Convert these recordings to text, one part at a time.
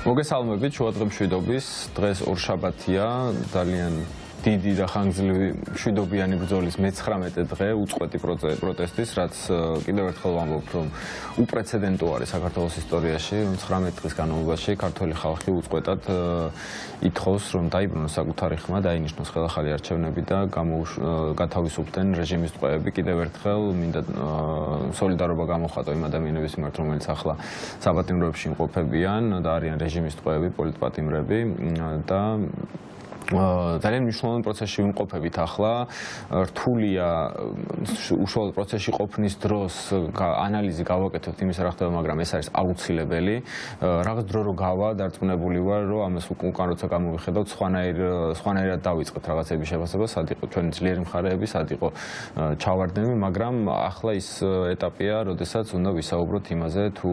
მოგესალმებით, შუადღე მშვიდობის, დღეს ორშაბათია, ძალიან დიდი და ხანგრძლივი მშვიდობიანი ბრძოლის მე-19 დღე უწყვეტი პროტესტის, რაც კიდევ ერთხელ ვამბობ, რომ უპრეცედენტო არის საქართველოს ისტორიაში, 19 დღის განმავლობაში ქართველი ხალხი უწყვეტად ითხოვს, რომ დაიბრუნოს საკუთარი ხმა, დაინიშნოს ხელახალი არჩევნები და გათავისუფლდნენ რეჟიმის ტყვეები. კიდევ ერთხელ მინდა სოლიდარობა გამოხატო იმ ადამიანების მიმართ, რომელიც ახლა საპატიმროებში იმყოფებიან და არიან რეჟიმის ტყვეები, პოლიტპატიმრები და ძალიან მნიშვნელოვანი პროცესში ვიმყოფებით ახლა. რთულია უშუალოდ პროცესში ყოფნის დროს ანალიზი გავაკეთოთ იმის რა ხდება, მაგრამ ეს არის აუცილებელი. რაღაც დრო რო გავა, დარწმუნებული ვარ, რომ ამას უკან როცა გამოვიხედავთ, სხვანაირად დავიწყეთ რაღაცების შეფასება, სად იყო ჩვენი ძლიერი მხარეები, სად იყო ჩავარდნები, მაგრამ ახლა ის ეტაპია, როდესაც უნდა ვისაუბროთ იმაზე, თუ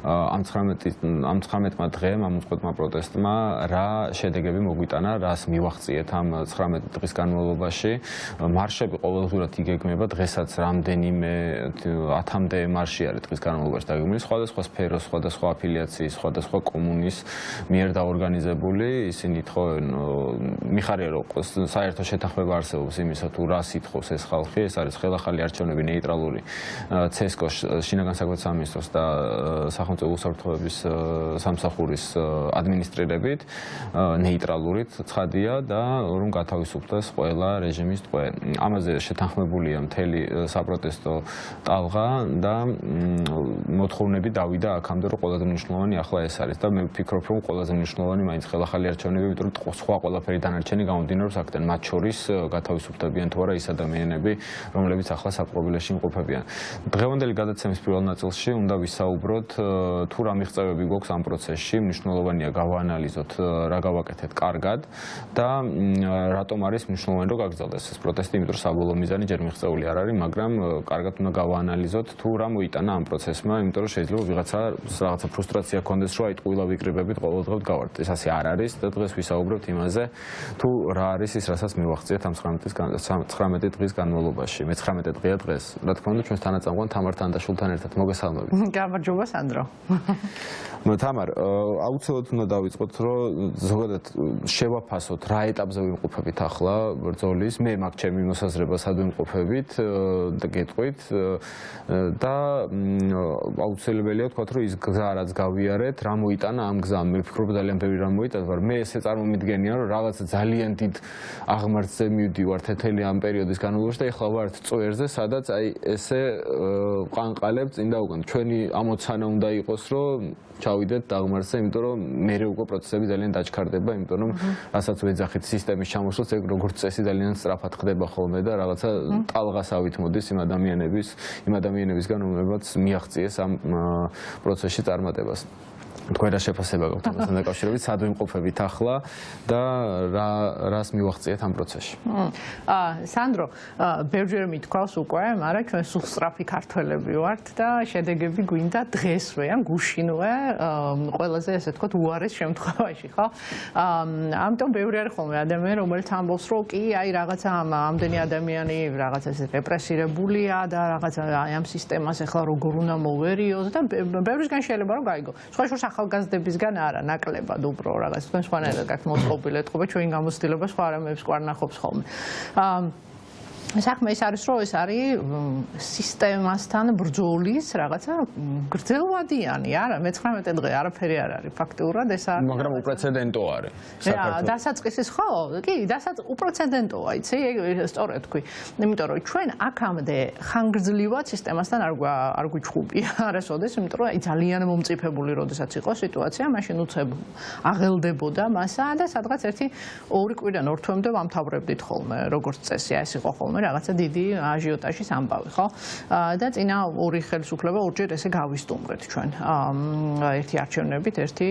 ამ 19 დღემ, ამ უწყვეტმა პროტესტმა რა შედეგები მოგვიტანა, რას მივახციეთ ამ 19 დღის განმავლობაში. მარშები ყოველდღურად იგეგმება, დღესაც რამდენიმე 10-მდე მარში არის დღის განმავლობაში დაგეგმილი, სხვადასხვა სფეროს, სხვადასხვა აფილიაციის, სხვადასხვა კომუნის მიერ დაორგანიზებული. ისინი ითხოვენ, მიხარია რომ საერთო შეთანხმება არსებობს იმისა, თუ რას ითხოვს ეს ხალხი, ეს არის ხელახალი არჩევნები ნეიტრალური ცესკოს, შინაგან საქმეთა სამინისტროს და სახელმწიფო უსაფრთხოების სამსახურის ადმინისტრირებით, ნეიტრალურით ცხადია და რომ გათავისუფლდეს ყველა რეჟიმის ტყვე. ამაზე შეთანხმებულია მთელი საპროტესტო ტალღა და მოთხოვნები დავიდა აქამდე, რომ ყველაზე მნიშვნელოვანი ახლა ეს არის და მე ვფიქრობ, რომ ყველაზე მნიშვნელოვანი მაინც ხელახალი არჩევნები, იმიტომ რომ სხვა ყველაფერი დანარჩენი გამომდინარეობს აქედან, მათ შორის გათავისუფლებიან თუ არა ის ადამიანები, რომლებიც ახლა საპყრობილეში იმყოფებიან. დღევანდელი გადაცემის პირველ ნაწილში უნდა ვისაუბროთ, თუ რა მიღწევები გვაქვს ამ პროცესში, მნიშვნელოვანია გავაანალიზოთ, რა გავაკეთეთ კარგად და რატომ არის მნიშვნელოვანი რომ გაგრძელდეს ეს პროტესტი, იმიტომ რომ საბოლოო მიზანი ჯერ მიღწეული არ არის, მაგრამ კარგად უნდა გავაანალიზოთ თუ რა მოიტანა ამ პროცესმა, იმიტომ რომ შეიძლება რაღაცა ფრუსტრაცია გქონდეს, რომ აი ტყუილა ვიკრიბებით, ყოველდღე გავარდ. ეს ასე არ არის და დღეს ვისაუბრებთ იმაზე, თუ რა არის ის, რასაც მივახციეთ ამ 19 დღის განმავლობაში. მე-19 დღეა დღეს. რა თქმა უნდა, ჩვენს თანაწამყვან თამარ თანდაშვილთან ერთად მოგესალმებით. გამარჯობა, სანდრო. თამარ, აუცილებლად უნდა დავიწყოთ, რომ ზოგადად შევაფასოთ რა ეტაპზე ვიმყოფებით ახლა ბრძოლის. მე მაქვს ჩემი მოსაზრება, სად ვიმყოფებით და გეტყვით და აუცილებელია თქვათ, რომ ის გზა რაც გავიარეთ, რა მოიტანა ამ გზამ. მე ვფიქრობ ძალიან ბევრი რამ მოიტანა, მაგრამ მე ესე წარმომიდგენია, რომ რაღაც ძალიან დიდ აღმართზე მივდივართ ეთელი ამ პერიოდის განმავლობაში და ეხლა ვართ წვერზე, სადაც აი ესე ყანყალებ წინ და უკან. ჩვენი ამოცანა უნდა იყოს, რომ ჩავიდეთ დაღმართზე, იმიტომ რომ მერე უკვე პროცესები ძალიან დაჩქარდება, იმიტომ რომ რასაც ვეძახით სისტემის ჩამოსვლას, ეგ როგორც წესი ძალიან სწრაფად ხდება ხოლმე და რაღაცა ტალღასავით მოდის იმ ადამიანებისგან, რომლებიც მიაღწიეს ამ პროცესში წარმატებას. თქვენ რა შეფასება გაქვთ ამასთან დაკავშირებით, სად ვიმყოფებით ახლა და რას მივახციეთ ამ პროცესში? სანდრო, ბევრჯერ მithქვავს უკვე, მაგრამ ჩვენ სულ სწრაფი ქართველები ვართ და შედეგები გვინდა დღესვე, ან გუშინვე, ყველაზე ესე ვთქვათ, უარეს შემთხვევაში, ხო? ამიტომ ბევრი არის ხოლმე ადამიანი, რომელიც ამბობს, რომ კი, აი რაღაცა ამდენი ადამიანი რაღაცა ესე რეპრესირებულია და რაღაცა აი ამ სისტემას ახლა როგორ უნდა მოვერიოს და ბევრისგან შეიძლება რომ გაიგო. სხვა შორს ახალგაზრდებისგან არა, ნაკლებად უფრო რაღაც თქვენ სხვანაირად გაქვთ მოწყობილი ეთყობა, ჩვენი გამოცდილება სხვა რამეებს ყარ ნახობს ხოლმე. საქმე ის არის, რომ ეს არის სისტემასთან ბრძოლის რაღაცა გრძელვადიანი, არა, მე-19 დღე არაფერი არ არის ფაქტიურად, ეს არის. მაგრამ უპრეცედენტო არის. დასაწყისის ხო? კი, უპრეცედენტოა, იცი, სწორედ თქვი. იმიტომ რომ ჩვენ აქამდე ხანგრძლივად სისტემასთან არ გვიჩხუბია არასოდეს, იმიტომ რომ აი ძალიან მომწიფებული როდესაც იყო სიტუაცია, მაშინ უცებ აღელდებოდა მასა და სადღაც 1-2 კვირიდან 2 თვემდე ვამთავრებდით ხოლმე, როგორც წესი, ეს იყო ხოლმე რაღაცა დიდი აჟიოტაჟის ამბავი, ხო? და წინა 2 ხელისუფლება ორჯერ ესე გავისტუმრეთ ჩვენ. ერთი არჩევნებით, ერთი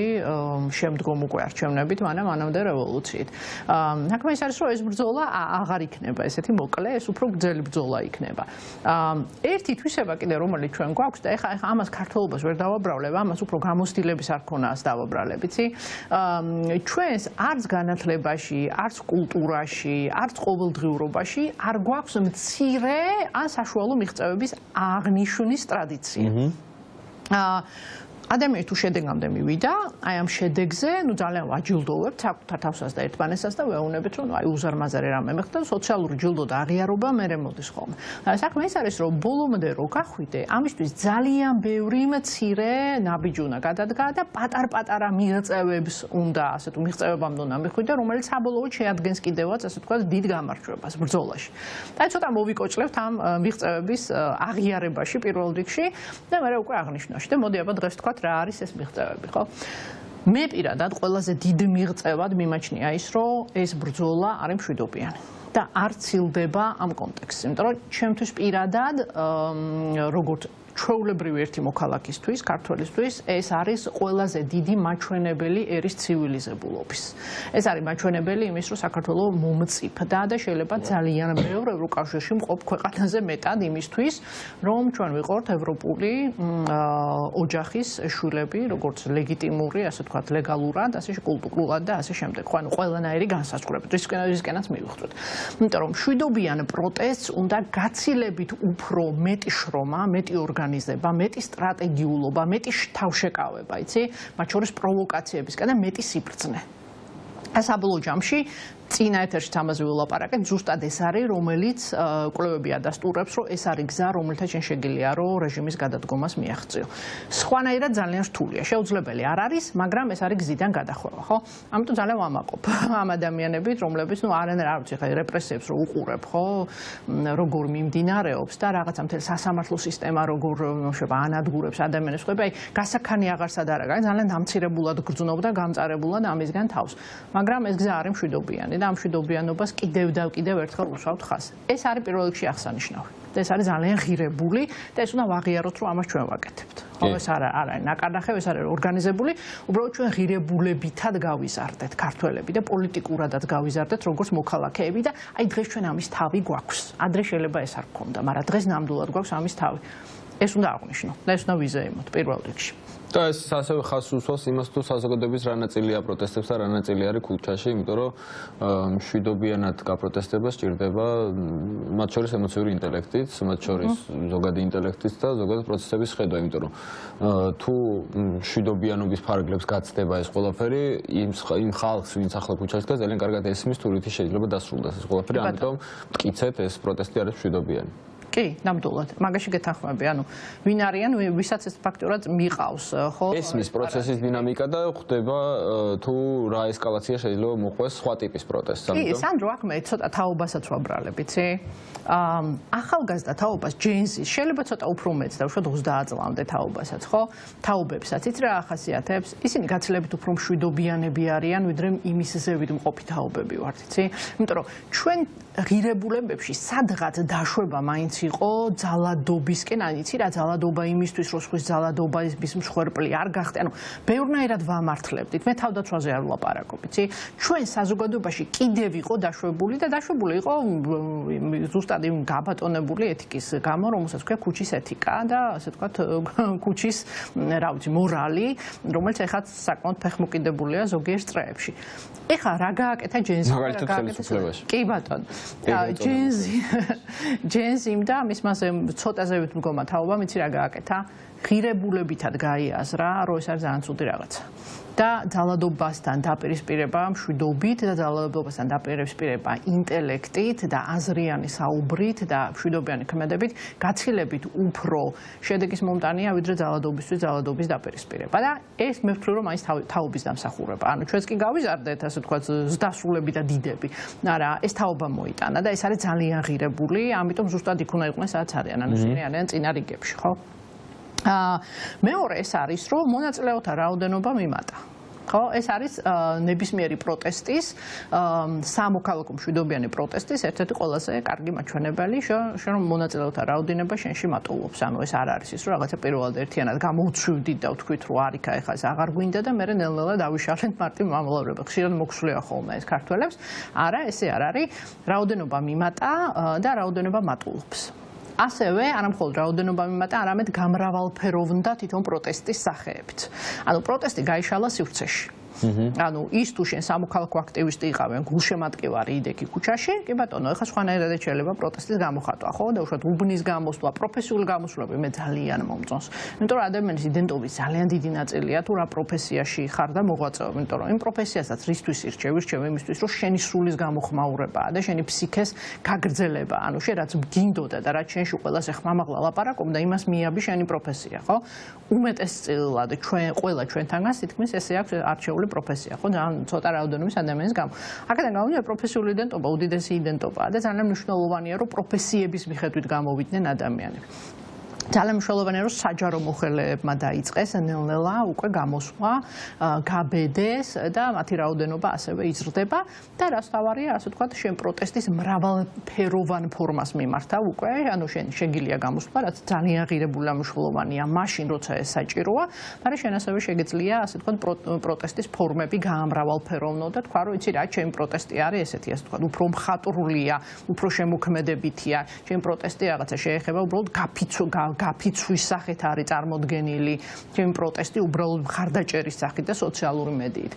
შემდგომ უკვე არჩევნებით, მანამდე რევოლუციით. საქმე ის არის, რომ ეს ბრძოლა აღარ იქნება ესეთი მოკლე, ეს უფრო გრძელი ბრძოლა იქნება. ერთი თვისება კიდე რომელიც ჩვენ გვაქვს და ეხლა ამას ქართულობას ვერ დავაბრალებ, ამას უფრო გამოცდილების არ ქონას დავაბრალებ, იცი? ჩვენს არც განათლებაში, არც კულტურაში, არც ყოველდღიურობაში არ გვაქვს მცირე ან საშუალო მიღწევების აღნიშვნის ტრადიცია. ადამიანი თუ შედეგამდე მივიდა, აი ამ შედეგზე, ძალიან ვაჯილდოვებთ საკუთარ თავსაც და ერთმანეთსაც და ვეუბნებით, რომ აი უზარმაზარი რამე მეხდა, სოციალური ჯილდო და აღიარება მერე მოდის ხოლმე. საქმე ის არის, რომ ბოლომდე რო გახვიდე, ამისთვის ძალიან ბევრი მცირე ნაბიჯი უნდა გადადგა და პატარ-პატარა მიღწევებს უნდა, ასე თუ მიღწევებამდე უნდა მიხვიდე, რომელიც საბოლოოდ შეადგენს კიდევაც, ასე თქვა, დიდ გამარჯვებას ბრძოლაში. და ცოტა მოვიკოჭლებთ ამ მიღწევების აღიარებაში პირველ რიგში და მე უკვე აღნიშნავში და მოდი აბა დღეს თქვა რა არის ეს მიღწევები, ხო? მე პირადად ყველაზე დიდ მიღწევად მიმაჩნია ის, რომ ეს ბრძოლა არის მშვიდობიანი და არ ცილდება ამ კონტექსტში, იმიტომ რომ ჩემთვის პირადად როგორც ჩვეულებრივი ერთი მოქალაქისთვის, ქართველისთვის, ეს არის ყველაზე დიდი მაჩვენებელი ერის ცივილიზებულობის. ეს არის მაჩვენებელი იმის, რომ საქართველოს მომწიფდა და შეიძლება ძალიან ბევრ ევროკავშირში მყოფ ქვეყანაზე მეტად იმისთვის, რომ ჩვენ ვიყავთ ევროპული ოჯახის შვილები, როგორც ლეგიტიმური, ასე ვთქვათ, ლეგალურად, ასე კულტურულად და ასე შემდეგ. ხო, ანუ ყველანაირი განსაზღვრებით, რისკენაც მივხვდეთ. იმიტომ რომ მშვიდობიან პროტესტს უნდა გაცილებით უფრო მეტი შრომა, მეტი ორგანიზება, მეტი სტრატეგიულობა, მეტი თავშეკავება, იცი? მათ შორის პროვოკაციებისგან და მეტი სიბრძნე. საბოლოო ჯამში წინა ეთერშიც ამაზე ვილაპარაკეთ, ზუსტად ეს არის, რომელიც კვლევები ადასტურებს, რომ ეს არის გზა, რომელთაც შენ შეგიძლია, რომ რეჟიმის გადადგომას მიაღწიო. სხვანაირად ძალიან რთულია, შეუძლებელი არ არის, მაგრამ ეს არის გზიდან გადახვევა, ხო? ამიტომ ძალიან ვამაყობ ამ ადამიანებით, რომლებიც, არ ვიცი, ხა რეპრესიებს რო უყურებ, ხო? როგორ მიმდინარეობს და რაღაცა მთელი სასამართლო სისტემა როგორ ანადგურებს ადამიანებს, ხო? აი, გასაქანი აღარსად არ არის, ძალიან დამცირებულად გრძნობდა, გამწარებულად ამისგან თავს. მაგრამ ეს გზა არის მშვიდობიანი. და ამ მშვიდობიანობას კიდევ ერთხელ უსვავთ ხაზს. ეს არის პირველ რიგში აღსანიშნავი. და ეს არის ძალიან ღირებული და ეს უნდა ვაღიაროთ, რომ ამას ჩვენ ვაკეთებთ. ხო, ეს არ არის ნაკარნახევი, ეს არის ორგანიზებული, უბრალოდ ჩვენ ღირებულებითად გავიზარდეთ ქართველები და პოლიტიკურადაც გავიზარდეთ როგორც მოქალაქეები და აი დღეს ჩვენ ამის თავი გვაქვს. ადრე შეიძლება ეს არ გქონდა, მაგრამ დღეს ნამდვილად გვაქვს ამის თავი. ეს უნდა აღვნიშნო და ეს უნდა ვიზეიმოთ პირველ რიგში. და ეს ასევე ხაზს უსვავს იმას, თუ საზოგადოების რა ნაწილია პროტესტებს და რა ნაწილი არის ქუჩაში, იმიტომ რომ მშვიდობიანად გაპროტესტება სჭირდება მათ შორის ემოციური ინტელექტიც, მათ შორის ზოგადი ინტელექტიც და ზოგადად პროცესების ხედვა, იმიტომ რომ თუ მშვიდობიანობის ფარგლებს გაცდება ეს ყველაფერი, იმ ხალხს, ვინც ახლა ქუჩაში დგას, ძალიან კარგად ესმის, თუ რითი შეიძლება დასრულდეს ეს ყველაფერი, ამიტომ მტკიცეთ ეს პროტესტი არის მშვიდობიანი. კი, ნამდვილად. მაგაში გეთანხმები, ანუ ვინ არიან, ვისაც ეს ფაქტურად მიყავს, ხო? ესმის პროცესის დინამიკა და ხვდება თუ რა ესკალაცია შეიძლება მოყვეს სხვა ტიპის პროტესტს. კი, სანდრო, აქ მე ცოტა თაობასაც ვაბრალებ, იცი? ახალგაზრდა თაობას ჯენზის შეიძლება ცოტა უფრო მეც და უშუალოდ 30 წლამდე თაობასაც, ხო? თაობებსაც იცი რა ახასიათებს? ისინი გაცილებით უფრო მშვიდობიანები არიან, ვიდრე იმის ზევით მყოფი თაობები ვართ, იცი? იმიტომ რომ ჩვენ ღირებულებებში სადღაც დაშვება მაინც იყო ძალადობისკენ, იცი რა ძალადობა იმისთვის, რომ სხვის ძალადობის მსხვერპლი არ გახდე. ანუ ბევრნაირად ვამართლებდით. მე თავდაცვაზე არ ვლაპარაკობ, იცი? ჩვენ საზოგადოებაში კიდევ იყო დაშვებული და დაშვებული იყო ზუსტად იმ გაბატონებული ეთიკის გამო, რომელსაც ქვია ქუჩის ეთიკა და ასე ვთქვათ, ქუჩის, რა ვიცი, მორალი, რომელიც ეხლა საკმაოდ ფეხმოკიდებულია ზოგიერთ წრეებში. ეხლა რა გააკეთა ჯენზი? კი ბატონო. ჯენზიმ და მის მასე ცოტაზევით მდგომა თაობა, მიცი რა გააკეთა? ღირებულებითად გაიაზრა, რომ ეს არის ძალიან ცუდი რაღაცა. და ძალადობასთან დაპირისპირება მშვიდობით და ძალადობასთან დაპირისპირება ინტელექტით და აზრიანი საუბრით და მშვიდობიანი ქმედებით გაცილებით უფრო შედეგის მომტანია, ვიდრე ძალადობისთვის ძალადობის დაპირისპირება. და ეს მე ვთვლი, რომ მაინც თაობის დამსახურება. ანუ ჩვენც კი გავიზარდეთ, ასე ვთქვათ, დასრულები და დიდები. არა, ეს თაობა მოიტანა და ეს არის ძალიან ღირებული, ამიტომ ზუსტად იქ უნდა იყვნენ, სადაც არიან, ანუ ისინი არიან წინა რიგებში, ხო? მეორე ეს არის, რომ მონაწილეთა რაოდენობა მიმატა. ხო, ეს არის ნებისმიერი პროტესტის, სამოქალაქო მშვიდობიანი პროტესტის ერთ-ერთი ყველაზე კარგი მაჩვენებელი, რომ მონაწილეთა რაოდენობა შენში მატულობს. ანუ ეს არ არის ის, რომ რაღაცა პირველად ერთიანად გამოვცვივდით და ვთქვით, რომ არიქა ეხლა ეს აღარ გვინდა და მერე ნელ-ნელა დავიშალეთ მარტივ მამულავრება. ხშირად მოგვსვლია ხოლმე ეს ქართველებს. არა, ესე არ არის. რაოდენობა მიმატა და რაოდენობა მატულობს. ასევე არა მხოლოდ რაოდენობა მიმატა, არამედ გამრავალფეროვნდა თვითონ პროტესტის სახეებით. ანუ პროტესტი გაიშალა სივრცეში. ანუ ის თუ შენ სამოქალაქო აქტივისტი იყავენ, გულშემატკივარი იდექი ქუჩაში, კი ბატონო, ეხლა სხვანაირად შეიძლება პროტესტის გამოხატვა, ხო? და უშუალოდ უბნის გამოსვლა, პროფესიული გამოსვლები მე ძალიან მომწონს. იმიტომ რომ ადამიანის იდენტობის ძალიან დიდი ნაწილია თუ რა პროფესიაში ხარ და მოღვაწეობ, იმიტომ რომ იმ პროფესიასაც რისთვის ირჩევ იმისთვის, რომ შენი სრულის გამოხმაურებაა და შენი ფსიქეს გაგრძელება. ანუ შენ რაც გინდოდა და რაც შენში ყველას ეხმამაღლა ლაპარაკობდა, იმას მიაბი შენი პროფესია, ხო? უმეტესწილად ყველა ჩვენთანგან თითქმის ესე აქვს არჩეული პროფესია, ხო? ძალიან ცოტა რაოდენობის ადამიანის გამო. აქედან გამომდინარე პროფესიული იდენტობა უდიდესი იდენტობაა და ძალიან მნიშვნელოვანია, რომ პროფესიების მიხედვით გამოვიდნენ ადამიანები. ძალიან მნიშვნელოვანია, რომ საჯარო მოხელეებმა დაიწყეს ნელ-ნელა უკვე გამოსვლა, გაბედეს და მათი რაოდენობა ასევე იზრდება და რაც თავარია, ასე ვთქვათ, შენ პროტესტის მრავალფეროვან ფორმას მიმართა უკვე, ანუ შენ შეგიძლია გამოსვლა, რაც ძალიან ღირებული და მნიშვნელოვანია, მაშინ როცა ეს საჭიროა, მაგრამ შენ ასევე შეგიძლია, ასე ვთქვათ, პროტესტის ფორმები გაამრავალფეროვნო და თქვა, რომ იცი რა, ჩემი პროტესტი არის ესეთი, ასე ვთქვათ, უფრო მხატვრულია, უფრო შემოქმედებითია, ჩემი პროტესტი რაღაცა შეეხება უბრალოდ გაფიცვის სახით არის წარმოდგენილი, ჩემი პროტესტი უბრალოდ მხარდაჭერის სახით და სოციალური მედიით.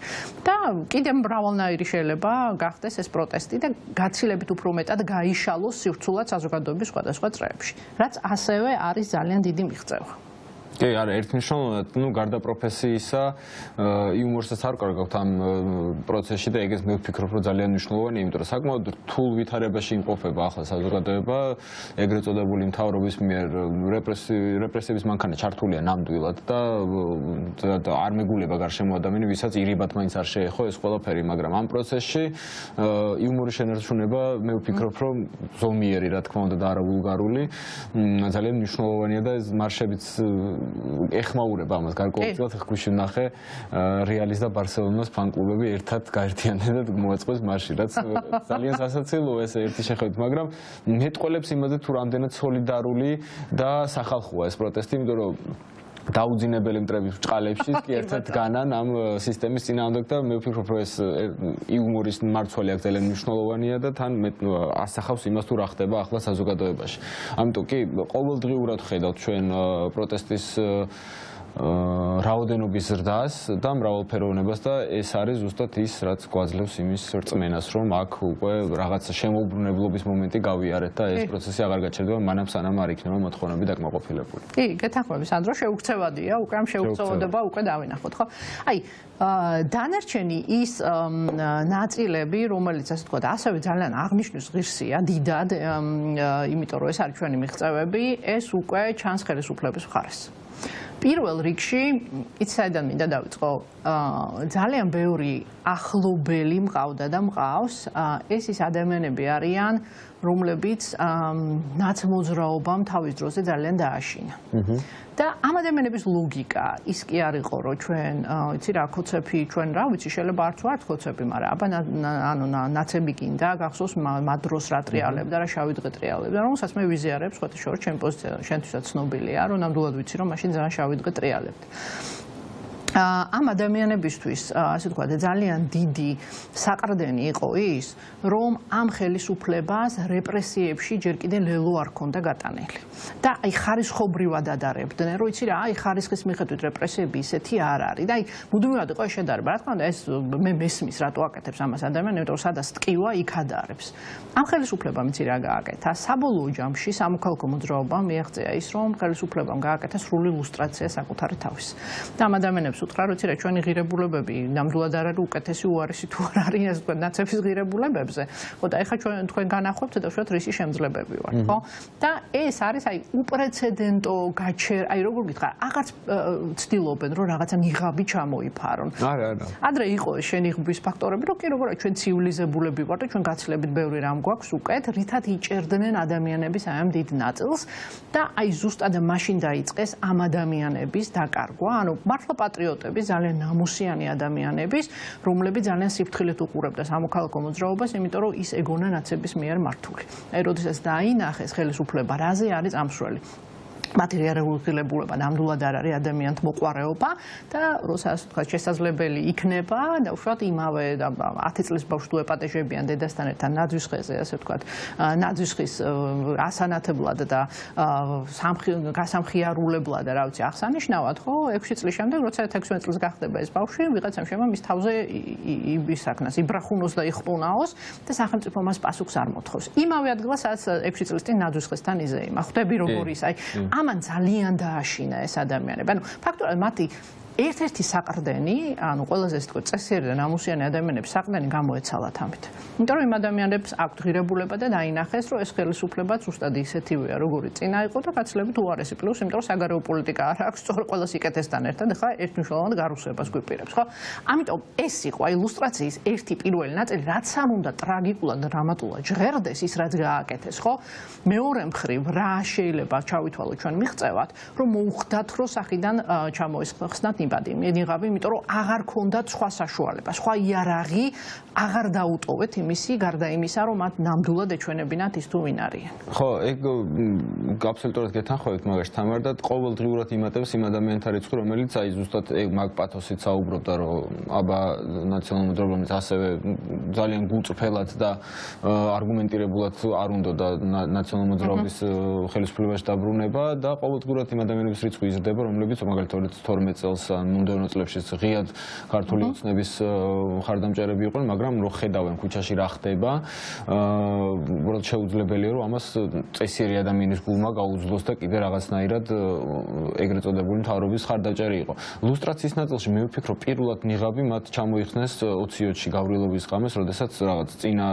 და კიდევ მრავალნაირი შეიძლება გახდეს ეს პროტესტი და გაცილებით უფრო მეტად გაიშალოს სივრცულად საზოგადოების სხვადასხვა წრეებში, რაც ასევე არის ძალიან დიდი მიღწევა. კი, არა, ერთმნიშვნელოვნად, გარდა პროფესიისა, იუმორსაც არ კარგავთ ამ პროცესში და ეგეც მე ვფიქრობ, რომ ძალიან მნიშვნელოვანია, იმიტომ რომ საკმაოდ რთულ ვითარებაში იმყოფება ახლა საზოგადოება, ეგრეთ წოდებული მთავრობის მიერ რეპრესიების მანქანა ჩართულია ნამდვილად და არ მეგულება გარშემო ადამიანი, ვისაც ირიბად მაინც არ შეეხო ეს ყველაფერი, მაგრამ ამ პროცესში იუმორის შენარჩუნება მე ვფიქრობ, რომ ზომიერი, რა თქმა უნდა და არა ვულგარული, ძალიან მნიშვნელოვანია და ეს მარშებიც ეხმაურება ამას გარკვეულწილად ხქვიში ვნახე რეალის და ბარსელონას ფან-კლუბები ერთად გაერთიანდნენ და მოაწყეს მარში, რაც ძალიან სასაცილოა ეს ერთი შეხედვით, მაგრამ მეტყველებს იმაზე თუ რამდენად სოლიდარული და სახალხოა ეს პროტესტი, იმიტომ რომ დაუძინებელი მტრების ბრჭყალებში კი ერთად განან ამ სისტემის წინააღმდეგ და მე ვფიქრობ, რომ ეს იუმორის მარცვალი აქ ძალიან მნიშვნელოვანია და თან ასახავს იმას თუ რა ხდება ახლა საზოგადოებაში. ამიტომ კი ყოველდღიურად ხედავთ ჩვენ პროტესტის რაოდენობის ზრდას და მრავალფეროვნებას და ეს არის ზუსტად ის, რაც გვაძლევს იმის რწმენას, რომ აქ უკვე რაღაც შემოუბრუნებლობის მომენტი გავიარეთ და ეს პროცესი აღარ გაჩერდება, მანამ სანამ არ იქნება მოთხოვნები დაკმაყოფილებული. კი, გეთანხმები, სანდრო, შეუქცევადია, უკვე ამ შეუქცევადება უკვე დავინახოთ, ხო? აი, დანარჩენი ის ნაწილები, რომელიც ასე ვთქვათ, ასევე ძალიან აღნიშნვის ღირსია, დიდად, იმიტომ რომ ეს არის ჩვენი მიღწევები, ეს უკვე ჩანს ხელისუფლების მხარეს. პირველ რიგში, იცი საიდან მინდა დავიწყო, ძალიან ბევრი ახლობელი მყავდა და მყავს, ეს ის ადამიანები არიან, რომლებიც ნაცმოძრაობამ თავის დროზე ძალიან დააშინა. და ამ ადამიანების ლოგიკა ის კი არ იყო, რომ ჩვენ, იცი რა, ქოცეფი ჩვენ რა ვიცი, შეიძლება არც ვართ ქოცეფი, მაგრამ აბა ანუ ნაცები გინდა, გახსოვს მათ დროს რა ტრიალებდა, რა შავი დღე ტრიალებდა, რომელსაც მე ვიზიარებ, სხვათა შორის ჩემი პოზიცია შენთვისაც ცნობილია, რომ ნამდვილად ვიცი, რომ მაშინ ძალიან შავი დღე ტრიალებდა. ამ ადამიანებისთვის, ასე ვთქვათ, ძალიან დიდი საყრდენი იყო ის, რომ ამ ხელისუფლებას რეპრესიებში ჯერ კიდე ლელო არ ქონდა გატანილი. და აი ხარისხობრივად ადარებდნენ, რომ იცი რა, აი ხარისხის მიხედვით რეპრესიები ისეთი არ არის. და აი მუდმივად იყო ეს შედარება. რა თქმა უნდა, ეს მე მესმის რატო აკეთებს ამას ადამიანი, იმიტომ რომ სადაც ტკივა, იქ ადარებს. ამ ხელისუფლებამ იცი რა გააკეთა? საბოლოო ჯამში სამოქალაქო მოძრაობამ მიაღწია ის, რომ ხელისუფლებამ გააკეთა სრული ლუსტრაცია საკუთარი თავის. და ამ ადამიანებს უთხრა, რომ იცი რა, ჩვენი ღირებულებები ნამდვილად არ არის უკეთესი უარესი თუ არ არის, ასე ვთქვათ, ნაცების ღირებულებებზე. ხო და ეხლა თქვენ განახვევთ და უშუალოდ რისი შემძლებები ვართ, ხო? და ეს არის აი უპრეცედენტო გაჩერება, აი როგორ გითხრა, აღარც ცდილობენ რომ რაღაცა ნიღაბი ჩამოიფარონ. არა. ადრე იყო ეს შენიღბვის ფაქტორები, რომ კი როგორია ჩვენ ცივილიზებულები ვართ და ჩვენ გაცილებით ბევრი რამ გვაქვს უკეთ, რითად იჭერდნენ ადამიანების აი ამ დიდ ნაწილს და აი ზუსტად მაშინ დაიწყეს ამ ადამიანების დაკარგვა, ანუ მართლა პატრიოტები, ძალიან ნამუსიანი ადამიანების, რომლებიც ძალიან სიფრთხილით უყურებდა სამოქალაქო მოძრაობას, იმიტომ რომ ის ეგონა ნაცების მიერ მართული. აი როდესაც დაინახეს ხელისუფლება, რაზე არის წამსვლელი. მათი რეაგირებულება ნამდვილად არ არის ადამიანთ მოყვარეობა და როდესაც თქვა შესაძლებელი იქნება და უშუალოდ იმავე 10 წლის ბავშვს თუ ეპატეჟებიან დედასთან ერთად ნაძვის ხეზე ასე ვთქვათ ნაძვის ხის ასანათებლად და გასამხიარულებლად და რა ვიცი აღსანიშნავად ხო 6 წლის შემდეგ როცა 16 წლის გახდება ეს ბავშვი ვიღაცამ შემა მის თავზე ისაქნას იბრახუნოს და იხპუნაოს და სახელმწიფო მას პასუხს არ მოთხოვს იმავე ადგილას სადაც 6 წლის წინ ნაძვის ხესთან იზეიმა ხვდები როგორ ის აი ამან ძალიან დააშინა ეს ადამიანები. ანუ ფაქტობრივად მათი ერთ-ერთი საყრდენი, ანუ ყველაზე ეს თქო წესიერი და ნამუსიანი ადამიანების საყრდენი გამოეცალათ ამით. იმიტომ რომ იმ ადამიანებს აქვთ ღირებულება და დაინახეს, რომ ეს ხელისუფლება ზუსტად ისეთივეა, როგორიც წინა იყო და გაცილებით უარესი პლუს, იმიტომ რომ საგარეო პოლიტიკა არ აქვს სწორ ყველა სიკეთესთან ერთად, ახლა ერთმნიშვნელოვნად გარუსებას გვიპირებს, ხო? ამიტომ ეს იყო ილუსტრაციის ერთი პირველი ნაწილი, რაც არ უნდა ტრაგიკულად და დრამატულად ჟღერდეს ის რაც გააკეთეს, ხო? მეორე მხრივ რა შეიძლება ჩავითვალოთ ჩვენ მიღწევად, რომ მოუხდათ, რომ სახიდან ჩამოიხსნათ მედიღავი, იმიტომ რომ აღარ ქონდათ სხვა საშუალება, სხვა იარაღი აღარ დაუტოვეთ იმისი, გარდა იმისა, რომ მათ ნამდვილად ეჩვენებინათ ის თუ ვინ არიან. ხო, ეგ აბსოლუტურად გეთანხმებით მაგაში თამარ და ყოველდღიურად იმატებს იმ ადამიანთა რიცხვი, რომელიც აი ზუსტად მაგ პათოსით საუბრობდა, რომ აბა ნაციონალურ მოძრაობებს ასევე ძალიან გულწრფელად და არგუმენტირებულად არ უნდოდა ნაციონალურ მოძრაობის ხელისუფლებაში დაბრუნება და ყოველდღიურად იმ ადამიანების რიცხვი იზრდება, რომლებიც მაგალითად 12 წელს მომდევნო წლებში ღიად ქართული ოცნების მხარდამჭერები იყვნენ, მაგრამ რო ხედავენ ქუჩაში რა ხდება, უბრალოდ შეუძლებელია რომ ამას წესიერი ადამიანის გულმა გაუძლოს და კიდე რაღაცნაირად ეგრეთ წოდებული მთავრობის მხარდამჭერი იყო. ლუსტრაციის ნაწილში მე ვფიქრობ, პირველად ნიღაბი მათ ჩამოიხსნეს 20-ში გავრილობის ღამეს, როდესაც რაღაც წინა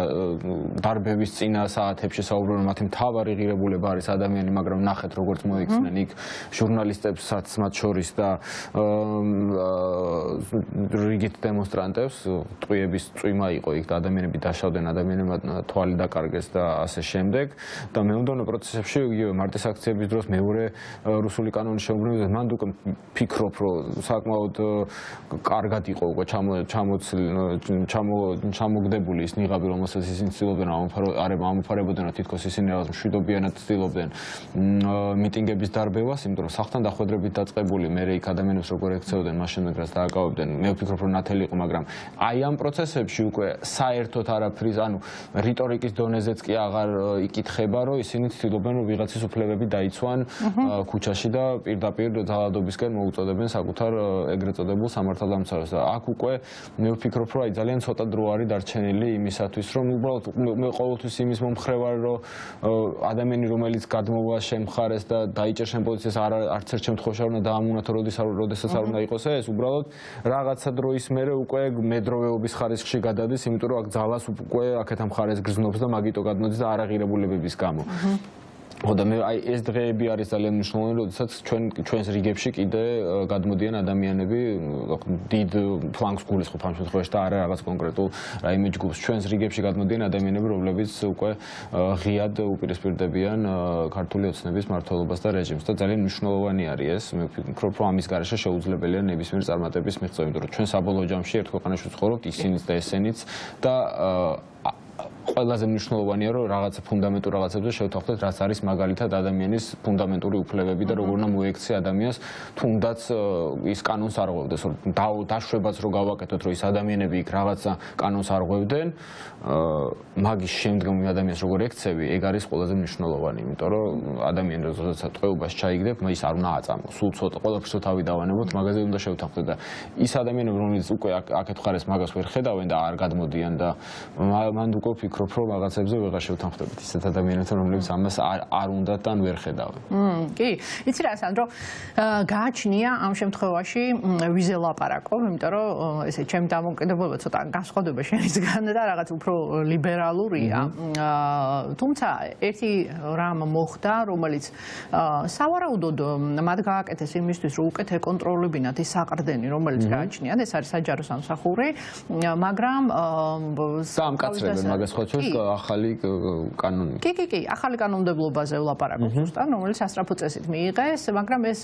დარბების წინა საათებში საუბრობენ, მათი მთავარი ღირებულება არის ადამიანი, მაგრამ ნახეთ როგორც მოიხსნენ იქ ჟურნალისტებსაც მათ შორის და რიგით დემონსტრანტებს ტყვიების წვიმა იყო იქ და ადამიანები დაშავდნენ, ადამიანებმა თვალი დაკარგეს და ასე შემდეგ და მეუნდობლო პროცესებში იგივე მარტის აქციების დროს მეორე რუსული კანონის შეუბრუნებლად მან უკვე ფიქრობ, რომ საკმაოდ კარგად იყო უკვე ჩამოგდებული ის ნიღაბი, რომელსაც ისინი ცდილობდნენ ამოფარებოდნენ, თითქოს ისინი რაღაც მშვიდობიანად ცდილობდნენ მიტინგების დარბევას, იმიტომ რომ სახთან დახვედრებით დაწყებული მე იქ ადამიანებს როგორ ექცეოდნენ, მას შემდეგ რაც დააკავებდნენ. მე ვფიქრობ, რომ ნათელი იყო, მაგრამ აი ამ პროცესებში უკვე საერთოდ არაფრის, ანუ რიტორიკის დონეზეც კი აღარ იკითხება, რომ ისინი ცდილობენ, რომ ვიღაცის უფლებები დაიცვან ქუჩაში და პირდაპირ ძალადობისკენ მოუწოდებენ საკუთარ ეგრეთ წოდებულ სამართალდამცავებს. და აქ უკვე მე ვფიქრობ, რომ აი ძალიან ცოტა დრო არის დარჩენილი იმისათვის, რომ უბრალოდ მე ყოველთვის იმის მომხრე ვარ, რომ ადამიანი, რომელიც გადმოვა შენ მხარეს და დაიჭერ შენ პოზიციას, არც ერთ შემთხვევაში არ უნდა დაამუნათო, როდესაც არ უნდა იყოს ეს, უბრალოდ რაღაცა დროის მერე უკვე მედროვეობის ხარისხში გადადის, იმიტომ რომ აქ ძალას უკვე აქეთ ამ მხარეს გრძნობს და მაგიტო გადმოდის და არაღირებულებების გამო. ხო და მე აი ეს დღეები არის ძალიან მნიშვნელოვანი, როდესაც ჩვენს რიგებში კიდე გადმოდიან ადამიანები დიდ ფლანგს გულისხმობ ამ შემთხვევაში და არა რაღაც კონკრეტულ რაიმე ჯგუფს. ჩვენს რიგებში გადმოდიან ადამიანები, რომლებიც უკვე ღიად უპირისპირდებიან ქართული ოცნების მმართველობას და რეჟიმს და ძალიან მნიშვნელოვანი არის ეს. მე ვფიქრობ, რომ ამის გარეშე შეუძლებელია ნებისმიერ წარმატების მიღწევა, იმიტომ რომ ჩვენ საბოლოო ჯამში ერთ ქვეყანაში ვცხოვრობთ, ისინიც და ესენიც და ყველაზე მნიშვნელოვანია, რომ რაღაცა ფუნდამენტურ რაღაცებზე შევთანხმდეთ, რაც არის მაგალითად ადამიანის ფუნდამენტური უფლებები და როგორ უნდა მოექცია ადამიანს, თუნდაც ის კანონს არ ღვევდეს, დაშვებაც რო გავაკეთოთ, რომ ის ადამიანები იქ რაღაცა კანონს არ ღვევდნენ, მაგის შემდგომ ადამიანს როგორ ექცევი, ეგ არის ყველაზე მნიშვნელოვანი, იმიტომ რომ ადამიანი როდესაც ტყვეობას ჩაიგდებ, ის არ უნდა აწამოს, სულ ცოტა ყველაფერს თავი დავანებოთ, მაგაზე უნდა შევთანხმდეთ და ის ადამიანები, რომლებიც უკვე აქეთ ხარეს მაგას ვერ ხედავენ და არ გადმოდიან და მან უკვე ვფიქრობ, რომ რაღაცებზე ვეღარ შევთანხმდებით ისეთ ადამიანებთან, რომლებიც ამას არ უნდათ და ვერ ხედავენ. კი, იცი რა, სანდრო, გააჩნია ამ შემთხვევაში ვიზე ლაპარაკობ, იმიტომ რომ ესე ჩემი დამოკიდებულება ცოტა განსხვავდება შენისგან და რაღაც უფრო ლიბერალურია. თუმცა ერთი რამ მოხდა, რომელიც სავარაუდოდ მათ გააკეთეს იმისთვის, რომ უკეთ ეკონტროლებინათ ის საყრდენი, რომელიც გააჩნიათ, ეს არის საჯარო სამსახური, მაგრამ სამკაცრებენ მაგას ხო ახალი კანონი. კი, ახალი კანონმდებლობაზე ვლაპარაკობ ზუსტად, რომელიც სასწრაფო წესით მიიღეს, მაგრამ ეს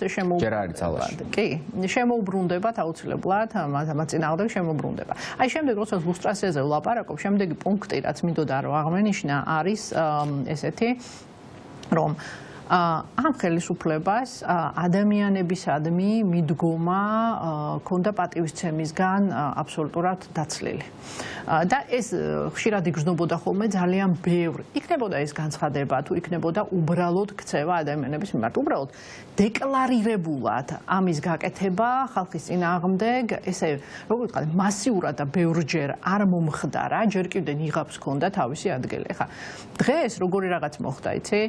შემოუბრუნდება აუცილებლად, მათ წინააღმდეგ შემოუბრუნდება. აი შემდეგ როცა ლუსტრაციაზე ვლაპარაკობ, შემდეგი პუნქტი, რაც მინდოდა რომ აღმენიშნა, არის ესეთი, რომ ამ ხელისუფლებას ადამიანებისადმი მიდგომა ქონდა პატივისცემისგან აბსოლუტურად დაცლილი. და ეს ხშირად იგრძნობოდა ხოლმე ძალიან ბევრი. იქნებოდა ეს განცხადება, თუ იქნებოდა უბრალოდ ქცევა ადამიანების მიმართ. უბრალოდ დეკლარირებულად ამის გაკეთება ხალხის წინააღმდეგ, ესე როგორ ვთქვათ, მასიურად და ბევრჯერ არ მომხდარა, ჯერ კიდევ იღებს ქონდა თავისი ადგილი. ხა დღეს როგორი რაღაც მოხდა, იცი?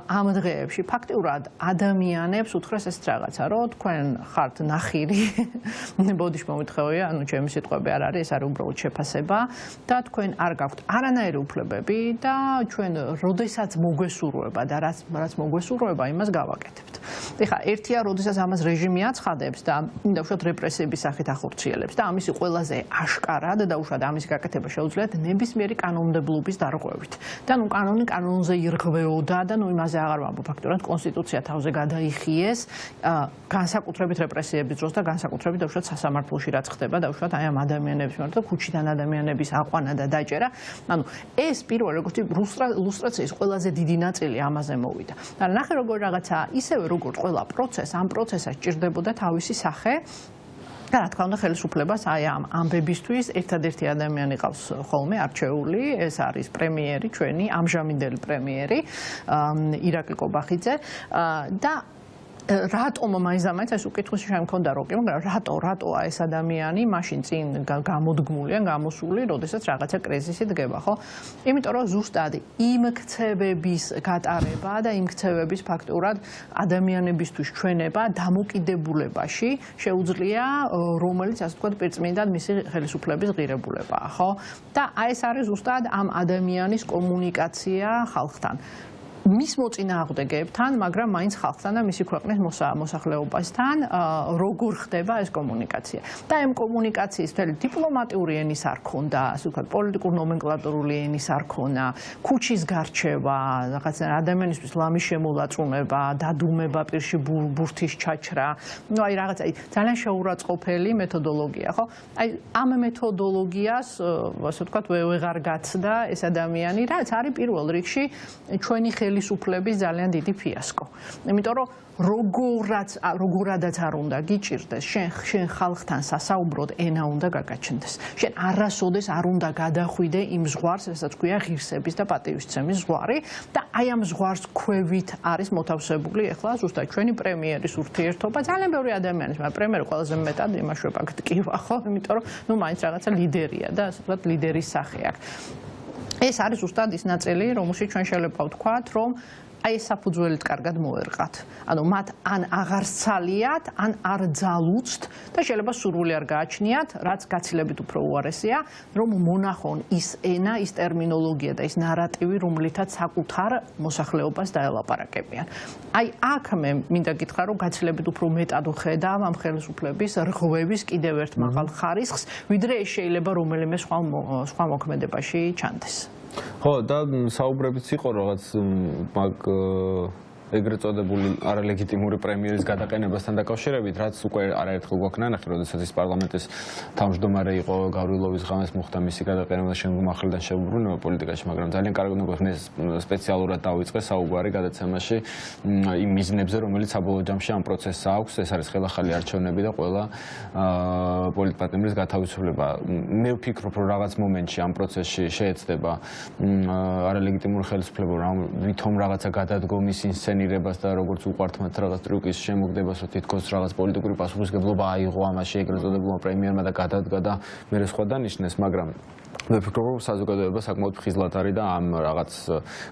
ამ დღეებში ფაქტიურად ადამიანებს უთხრეს ეს რაღაცა, რომ თქვენ ხართ ნახირი, ბოდიში მომითხოვია, ანუ ჩემი სიტყვები არ არის, ეს არის უბრალოდ შეფასება და თქვენ არ გაქვთ არანაირი უფლებები და ჩვენ როდესაც მოგვესურვება და რაც მოგვესურვება, იმას გავაკეთებთ. ეხლა ერთია, როდესაც ამას რეჟიმი აცხადებს და მინდა უშუალოდ რეპრესიების სახით ახორციელებს და ამისი ყველაზე აშკარად და უშუალოდ ამის გაკეთება შეუძლიათ ნებისმიერი კანონმდებლობის დარღვევით. და ნუ კანონი კანონზე ირღვეოდა და ნუ იმაზე აღარ ვამბობ, ფაქტობრივად კონსტიტუცია თავზე გადაიხიეს განსაკუთრებით რეპრესიების დროს და განსაკუთრებით უშუალოდ სასამართლოში რაც ხდება და უშუალოდ აი ამ ადამიანების მიმართ და ქუჩიდან ადამიანების აყვანა და დაჭერა. ანუ ეს პირველ როგორც ილუსტრაციის ყველაზე დიდი ნაწილი ამაზე მოვიდა. და ნახე როგორ რაღაცა ისევე როგორც ყველა პროცესს, ამ პროცესას ჭირდებოდა თავისი სახე. და რა თქმა უნდა ხელისუფლებას აი ამ ამბებისთვის ერთადერთი ადამიანი ყავს ხოლმე არჩეული, ეს არის პრემიერი ჩვენი, ამჟამინდელი პრემიერი ირაკლი კობახიძე და რატომ მაინც ეს უკითხვის შემქონდა რო კი, მაგრამ რატოა ეს ადამიანი მაშინ წინ გამოდგმული ან გამოსული, როდესაც რაღაცა კრიზისი დგება, ხო? იმიტომ რომ ზუსტად იმ ქცევების გატარება და იმ ქცევების ფაქტურად ადამიანებისთვის ჩვენება დამოკიდებულებაში შეუძლია, რომელიც ასე ვთქვათ, პირწმინდად მისი ხელისუფლების ღირებულებაა, ხო? და აი ეს არის ზუსტად ამ ადამიანის კომუნიკაცია ხალხთან. მის მოწინააღმდეგეებთან, მაგრამ მაინც ხალხთან და მისი ქვეყნის მოსახლეობასთან როგორ ხდება ეს კომუნიკაცია. და ამ კომუნიკაციის მთელი დიპლომატიური ენის არ ქონდა, ასე ვთქვათ, პოლიტიკურ-ნომენკლატურული ენის არ ქონა, ქუჩის გარჩევა, რაღაცა ადამიანისთვის ლამის შემოლაწუნება, დადუმება პირში ბურთის ჩაჩრა, ну აი რაღაცა ძალიან შეურაცხყოფელი მეთოდოლოგია, ხო? აი ამ მეთოდოლოგიას, ასე ვთქვათ, ვეღარ გაცდა ეს ადამიანი, რაც არის პირველ რიგში ჩვენი ხელისუფლების ძალიან დიდი ფიასკო. იმიტომ რომ როგორადაც არ უნდა გიჭირდეს, შენ ხალხთან სასაუბროდ ენა უნდა გაგაჩნდეს. შენ არასოდეს არ უნდა გადახვიდე იმ ზღვარს, რასაც ქვია ღირსების და პატივისცემის ზღვარი და აი ამ ზღვარს ქვევით არის მოთავსებული ახლა ზუსტად ჩვენი პრემიერის ურთიერთობა ძალიან ბევრი ადამიანის, მაგრამ პრემიერი ყველაზე მეტად იმაშვება გტკივა, ხო? იმიტომ რომ ნუ მაინც რაღაცა ლიდერია და ასე ვთქვათ ლიდერის სახე აქვს. ეს არის ზუსტად ის ნაწილი, რომელშიც ჩვენ შეიძლება ვთქვათ, რომ აი ეს საფუძველით კარგად მოერყათ. ანუ მათ ან აღარ სცალიათ, ან არ ძალუცთ და შეიძლება სურვილი არ გააჩნიათ, რაც გაცილებით უფრო უარესია, რომ მონახონ ის ენა, ის ტერმინოლოგია და ის ნარატივი, რომლითაც საკუთარ მოსახლეობას დაელაპარაკებიან. აი აქ მე მინდა გითხრა, რომ გაცილებით უფრო მეტად ვხედავ ამ ხელისუფლების რღვევის კიდევ ერთ მაღალ ხარისხს, ვიდრე ეს შეიძლება რომელიმე სხვა მოქმედებაში ჩანდეს. ხო, და საუბრებიც იყო რაღაც მაგ ეგრეთ წოდებული არალეგიტიმური პრემიერის გადაყენებასთან დაკავშირებით, რაც უკვე არაერთხელ გვაქვს ნანახი, როდესაც ის პარლამენტის თავმჯდომარე იყო გავრილოვის ღამეს მოხდა მისი გადაყენება და შემდგომ ახლიდან შეუბრუნება პოლიტიკაში, მაგრამ ძალიან კარგად მოგეხსნეს სპეციალურად დაიწყეს საუბარი გადაცემაში იმ მიზნებზე, რომელიც საბოლოო ჯამში ამ პროცესს აქვს, ეს არის ხელახალი არჩევნები და ყველა პოლიტპარტნიორის გათავისუფლება. მე ვფიქრობ, რომ რაღაც მომენტში ამ პროცესში შეეცდება არალეგიტიმური ხელისუფლება, ვითომ რაღაცა გადადგომის ინსცენირებას და როგორც უყვართ მათ რაღაც ტრიუკის შემოგდებას, რომ თითქოს რაღაც პოლიტიკური პასუხისმგებლობა აიღო ამაში ეგრეთ წოდებულმა პრემიერმა და გადადგა და მერე სხვა დანიშნეს, მაგრამ მე ვფიქრობ, რომ საზოგადოება საკმაოდ ფხიზლად არის და ამ რაღაც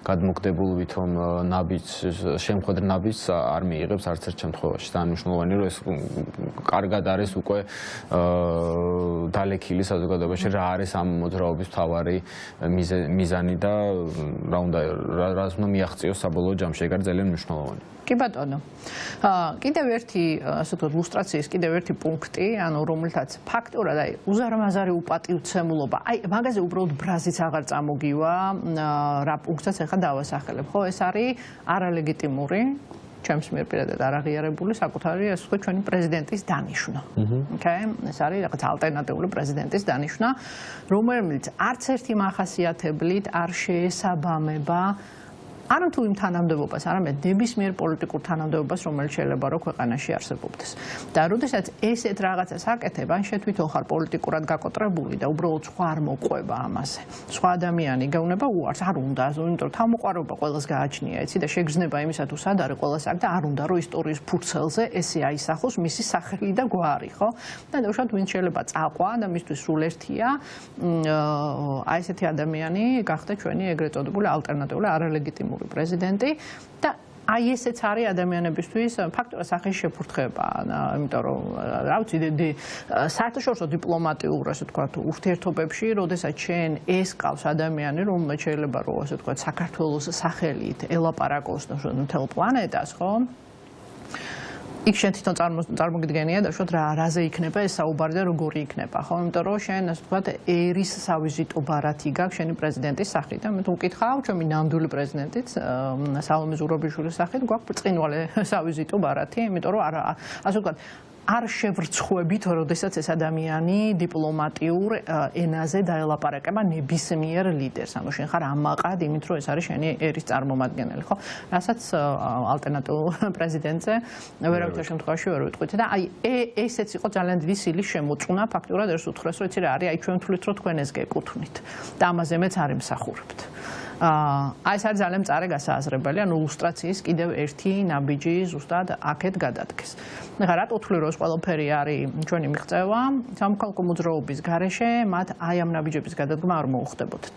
გადმოგდებულ ვითომ ნაბიჯს, შემხედრ ნაბიჯს არ მიიღებს არც ერთ შემთხვევაში. და მნიშვნელოვანია, რომ ეს კარგად არის უკვე დალექილი საზოგადოებაში, რა არის ამ მოძრაობის მთავარი მიზანი და რა უნდა მიაღწიოს საბოლოო ჯამში, ეგ არის ძალიან მნიშვნელოვანი. კი ბატონო. კიდევ ერთი, ასე ვთქვათ, ილუსტრაციის კიდევ ერთი პუნქტი, ანუ რომელთაც ფაქტურად აი უზარმაზარი უპატივცემულობა, აი მაგაზე უბრალოდ ბრაზიც აღარ წამოგივა, რა პუნქტსაც ახლა დავასახელებ, ხო? ეს არის არალეგიტიმური, ჩემს მიერ პირადად არაღიარებული საკუთარი, ასე ვთქვათ, ჩვენი პრეზიდენტის დანიშვნა. ოკეი? ეს არის რაღაც ალტერნატიული პრეზიდენტის დანიშვნა, რომელიც არც ერთი მახასიათებლით არ შეესაბამება არა თუ იმ თანამდებობას, არამედ ნებისმიერ პოლიტიკურ თანამდებობას, რომელიც შეიძლება რომ ქვეყანაში არსებობდეს. და როდესაც ესეთ რაღაცას აკეთებ, ან შეთვითონ ხარ პოლიტიკურად გაკოტრებული და უბრალოდ სხვა არ მოყვება ამაზე. სხვა ადამიანი გეუბნება უარს, არ უნდა, იმიტომ რომ თავმოყარება ყველას გააჩნია, იცი და შეგრძნება იმისა თუ სად არის ყველას აქ და არ უნდა რომ ისტორიის ფურცელზე ესე აისახოს მისი სახელი და გვარი, ხო? და უშუალოდ ვინც შეიძლება წაყვა და მისთვის სულ ერთია, აი ესეთი ადამიანი გახდა ჩვენი ეგრეთ წოდებული ალტერნატიული არალეგიტიმური პრეზიდენტი და აი ესეც არის ადამიანებისთვის ფაქტობრივად სახის შეფურთხება, იმიტომ რომ რა ვიცი, საერთაშორისო დიპლომატიურ, ასე ვთქვათ, ურთიერთობებში, როდესაც შენ ეს ყავს ადამიანი, რომელიც შეიძლება რომ ასე ვთქვათ, საქართველოს სახელით ელაპარაკოს მთელ პლანეტას, ხო? იქ შენ თვითონ წარმოგიდგენია და უშუალოდ რაზე იქნება ეს საუბარი და როგორი იქნება, ხო? იმიტომ რომ შენ ასე ვთქვათ, ერის სავიზიტო ბარათი გაქვს შენი პრეზიდენტის სახით და მე თუ მკითხავ, ჩემი ნამდვილი პრეზიდენტიც სალომე ზურაბიშვილის სახით გვაქვს ბრწყინვალე სავიზიტო ბარათი, იმიტომ რომ ასე ვთქვათ არ შევრცხვებით, როდესაც ეს ადამიანი დიპლომატიურ ენაზე დაელაპარაკება ნებისმიერ ლიდერს. ანუ შენ ხარ ამაყად იმით, რომ ეს არის შენი ერის წარმომადგენელი, ხო? რასაც ალტერნატიულ პრეზიდენტზე ვერავითარ შემთხვევაში ვერ ვიტყვით და აი ესეც იყო ძალიან დიდი სილის შემოწუნა, ფაქტურად ეს უთხრეს, რომ იცი რა არის, აი ჩვენ ვთვლით, რომ თქვენ ეს გეკუთვნით და ამაზე მეც არ იმსახურებთ. აი ეს არის ძალიან მწარე გასააზრებელი, ანუ ილუსტრაციის კიდევ ერთი ნაბიჯი ზუსტად აქეთ გადადგეს. ეხლა რატო ვთვლი, რომ ეს ყველაფერი არის ჩვენი მიღწევა, სამოქალაქო მოძრაობის გარეშე მათ აი ამ ნაბიჯების გადადგმა არ მოუხდებოდათ.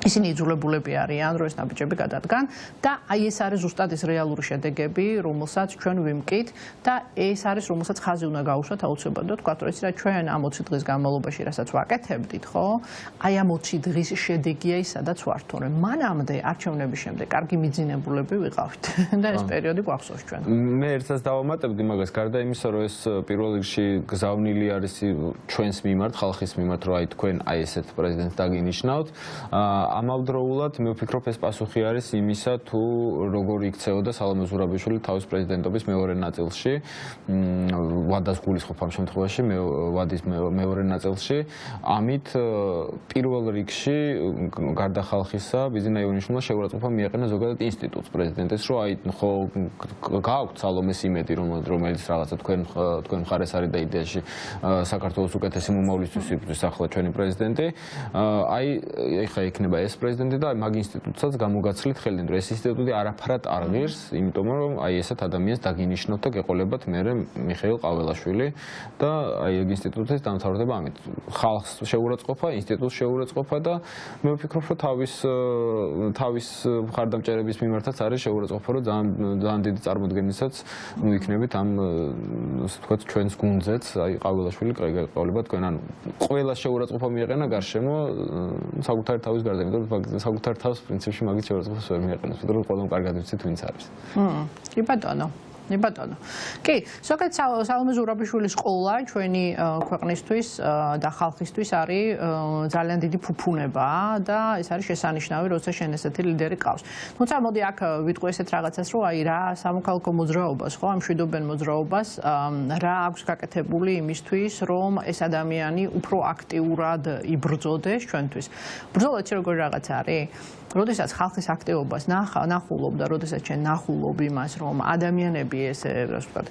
ისინი იძულებულები არიან, რომ ეს ნაბიჯები გადადგან და აი ეს არის ზუსტად ეს რეალური შედეგები, რომელსაც ჩვენ ვიმკით და ეს არის, რომელსაც ხაზი უნდა გაუსვათ აუცილებლად და თქვათ, რომ ეს რა ჩვენ ამ 20 დღის განმავლობაში რასაც ვაკეთებდით, ხო? აი ამ 20 დღის შედეგია ის, სადაც ვართ, თორემ მანამდე არჩევნების შემდეგ კარგი მიძინებულები ვიყავით და ეს პერიოდი გვახსოვს ჩვენ. მე ერთსაც დავამატებდი მაგას, გარდა იმისა, რომ ეს პირველ რიგში გზავნილი არის ჩვენს მიმართ, ხალხის მიმართ, რომ აი თქვენ აი ესეთ პრეზიდენტს დაგინიშნავთ. ამავდროულად მე ვფიქრობ ეს პასუხი არის იმისა თუ როგორ იქცეოდა სალომე ზურაბიშვილი თავის პრეზიდენტობის მეორე ნაწილში ვადას გულისხმობ ამ შემთხვევაში ვადის მეორე ნაწილში ამით პირველ რიგში გარდა ხალხისა ბიზნა ივანიშვილმა შეურაცხყოფა მიაყენა ზოგადად ინსტიტუტს პრეზიდენტის რომ აი ხო გააქვთ სალომეს იმედი რომელიც რაღაცა თქვენ მხარეს არის და იდეაში საქართველოს უკეთესი მომავლისთვის იბრძვის ახლა ჩვენი პრეზიდენტი აი ეხა იქნება ეს პრეზიდენტი და მაგ ინსტიტუტსაც გამოგაცლით ხელიდან რომ ეს ინსტიტუტი არაფრად არ ღირს იმიტომ რომ აი ესეთ ადამიანს დაგინიშნოთ და გეყოლებათ მერე მიხეილ ყაველაშვილი და აი ეგ ინსტიტუტის დამთავრდება ამით ხალხს შეურაცხყოფა ინსტიტუტს შეურაცხყოფა და მე ვფიქრობ რომ თავის მხარდამჭერების მიმართაც არის შეურაცხყოფა რომ ძალიან დიდი წარმოდგენისაც იქნებით ამ ვთქვათ ჩვენს გუნდზეც აი ყაველაშვილი გეყოლებათ თქვენ ანუ ყველა შეურაცხყოფა მიეყენა გარშემო საკუთარი თავის გარდა იმიტომ რომ საკუთარ თავს პრინციპში მაგით შეურაცხყოფას ვერ მიეყენებს იმიტომ რომ ყველამ კარგად ვიცით ვინც არის კი ბატონო ნებატონო. კი, ზოგადად სალომე ზურაბიშვილის ყოლა ჩვენი ქვეყნისთვის და ხალხისთვის არის ძალიან დიდი ფუფუნება და ეს არის შესანიშნავი, როცა შენ ესეთი ლიდერი ყავს. თუმცა მოდი აქ ვიტყვი ესეთ რაღაცას, რომ აი რა სამოქალაქო მოძრაობას, ხო, ამშვიდობენ მოძრაობას, რა აქვს გაკეთებული იმისთვის, რომ ეს ადამიანი უფრო აქტიურად იბრძოდეს ჩვენთვის. ბრძოლა ეს როგორი რაღაც არის? როდესაც ხალხის აქტივობას ნახულობ და როდესაც ჩვენ ნახულობ იმას, რომ ადამიანები ესე, ასე ვთქვათ,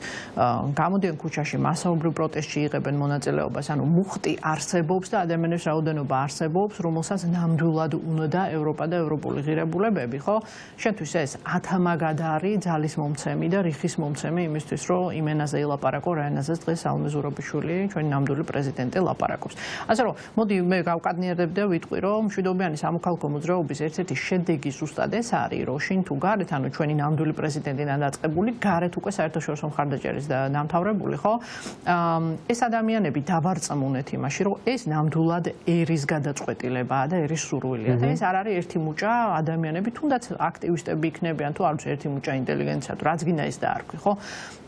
გამოდიან ქუჩაში მასაობრივ პროტესტში იღებენ მონაწილეობას, ანუ მუხტი არსებობს და ადამიანების რაოდენობა არსებობს, რომელსაც ნამდვილად უნდა ევროპა და ევროპული ღირებულებები, ხო? შენთვის ეს ათამაგად არის ძალის მომცემი და რიხის მომცემი იმისთვის, რომ იმ ენაზე ელაპარაკო, რა ენაზეც დღეს სალომე ზურაბიშვილი, ჩვენი ნამდვილი პრეზიდენტი ლაპარაკობს. ასე რომ, მოდი მე გავკადნიერებ და ვიტყვი, რომ მშვიდობიანი სამოქალაქო მოძრაობის ერთ-ერთი შედეგი ზუსტად ეს არის, რომ შინ თუ გარეთ, ანუ ჩვენი ნამდვილი პრეზიდენტიდან დაწყებული, გარეთ უკვე საერთაშორისო მხარდაჭერის დამთავრებული, ხო? ეს ადამიანები დავარწმუნეთ იმაში, რომ ეს ნამდვილად ერის გადაწყვეტილებაა და ერის სურვილია. და ეს არ არის ერთი მუჭა ადამიანები, თუნდაც აქტივისტები იქნებიან თუ არ ვიცი, ერთი მუჭა ინტელიგენცია, რაც გინდა ის დაარქვი, ხო?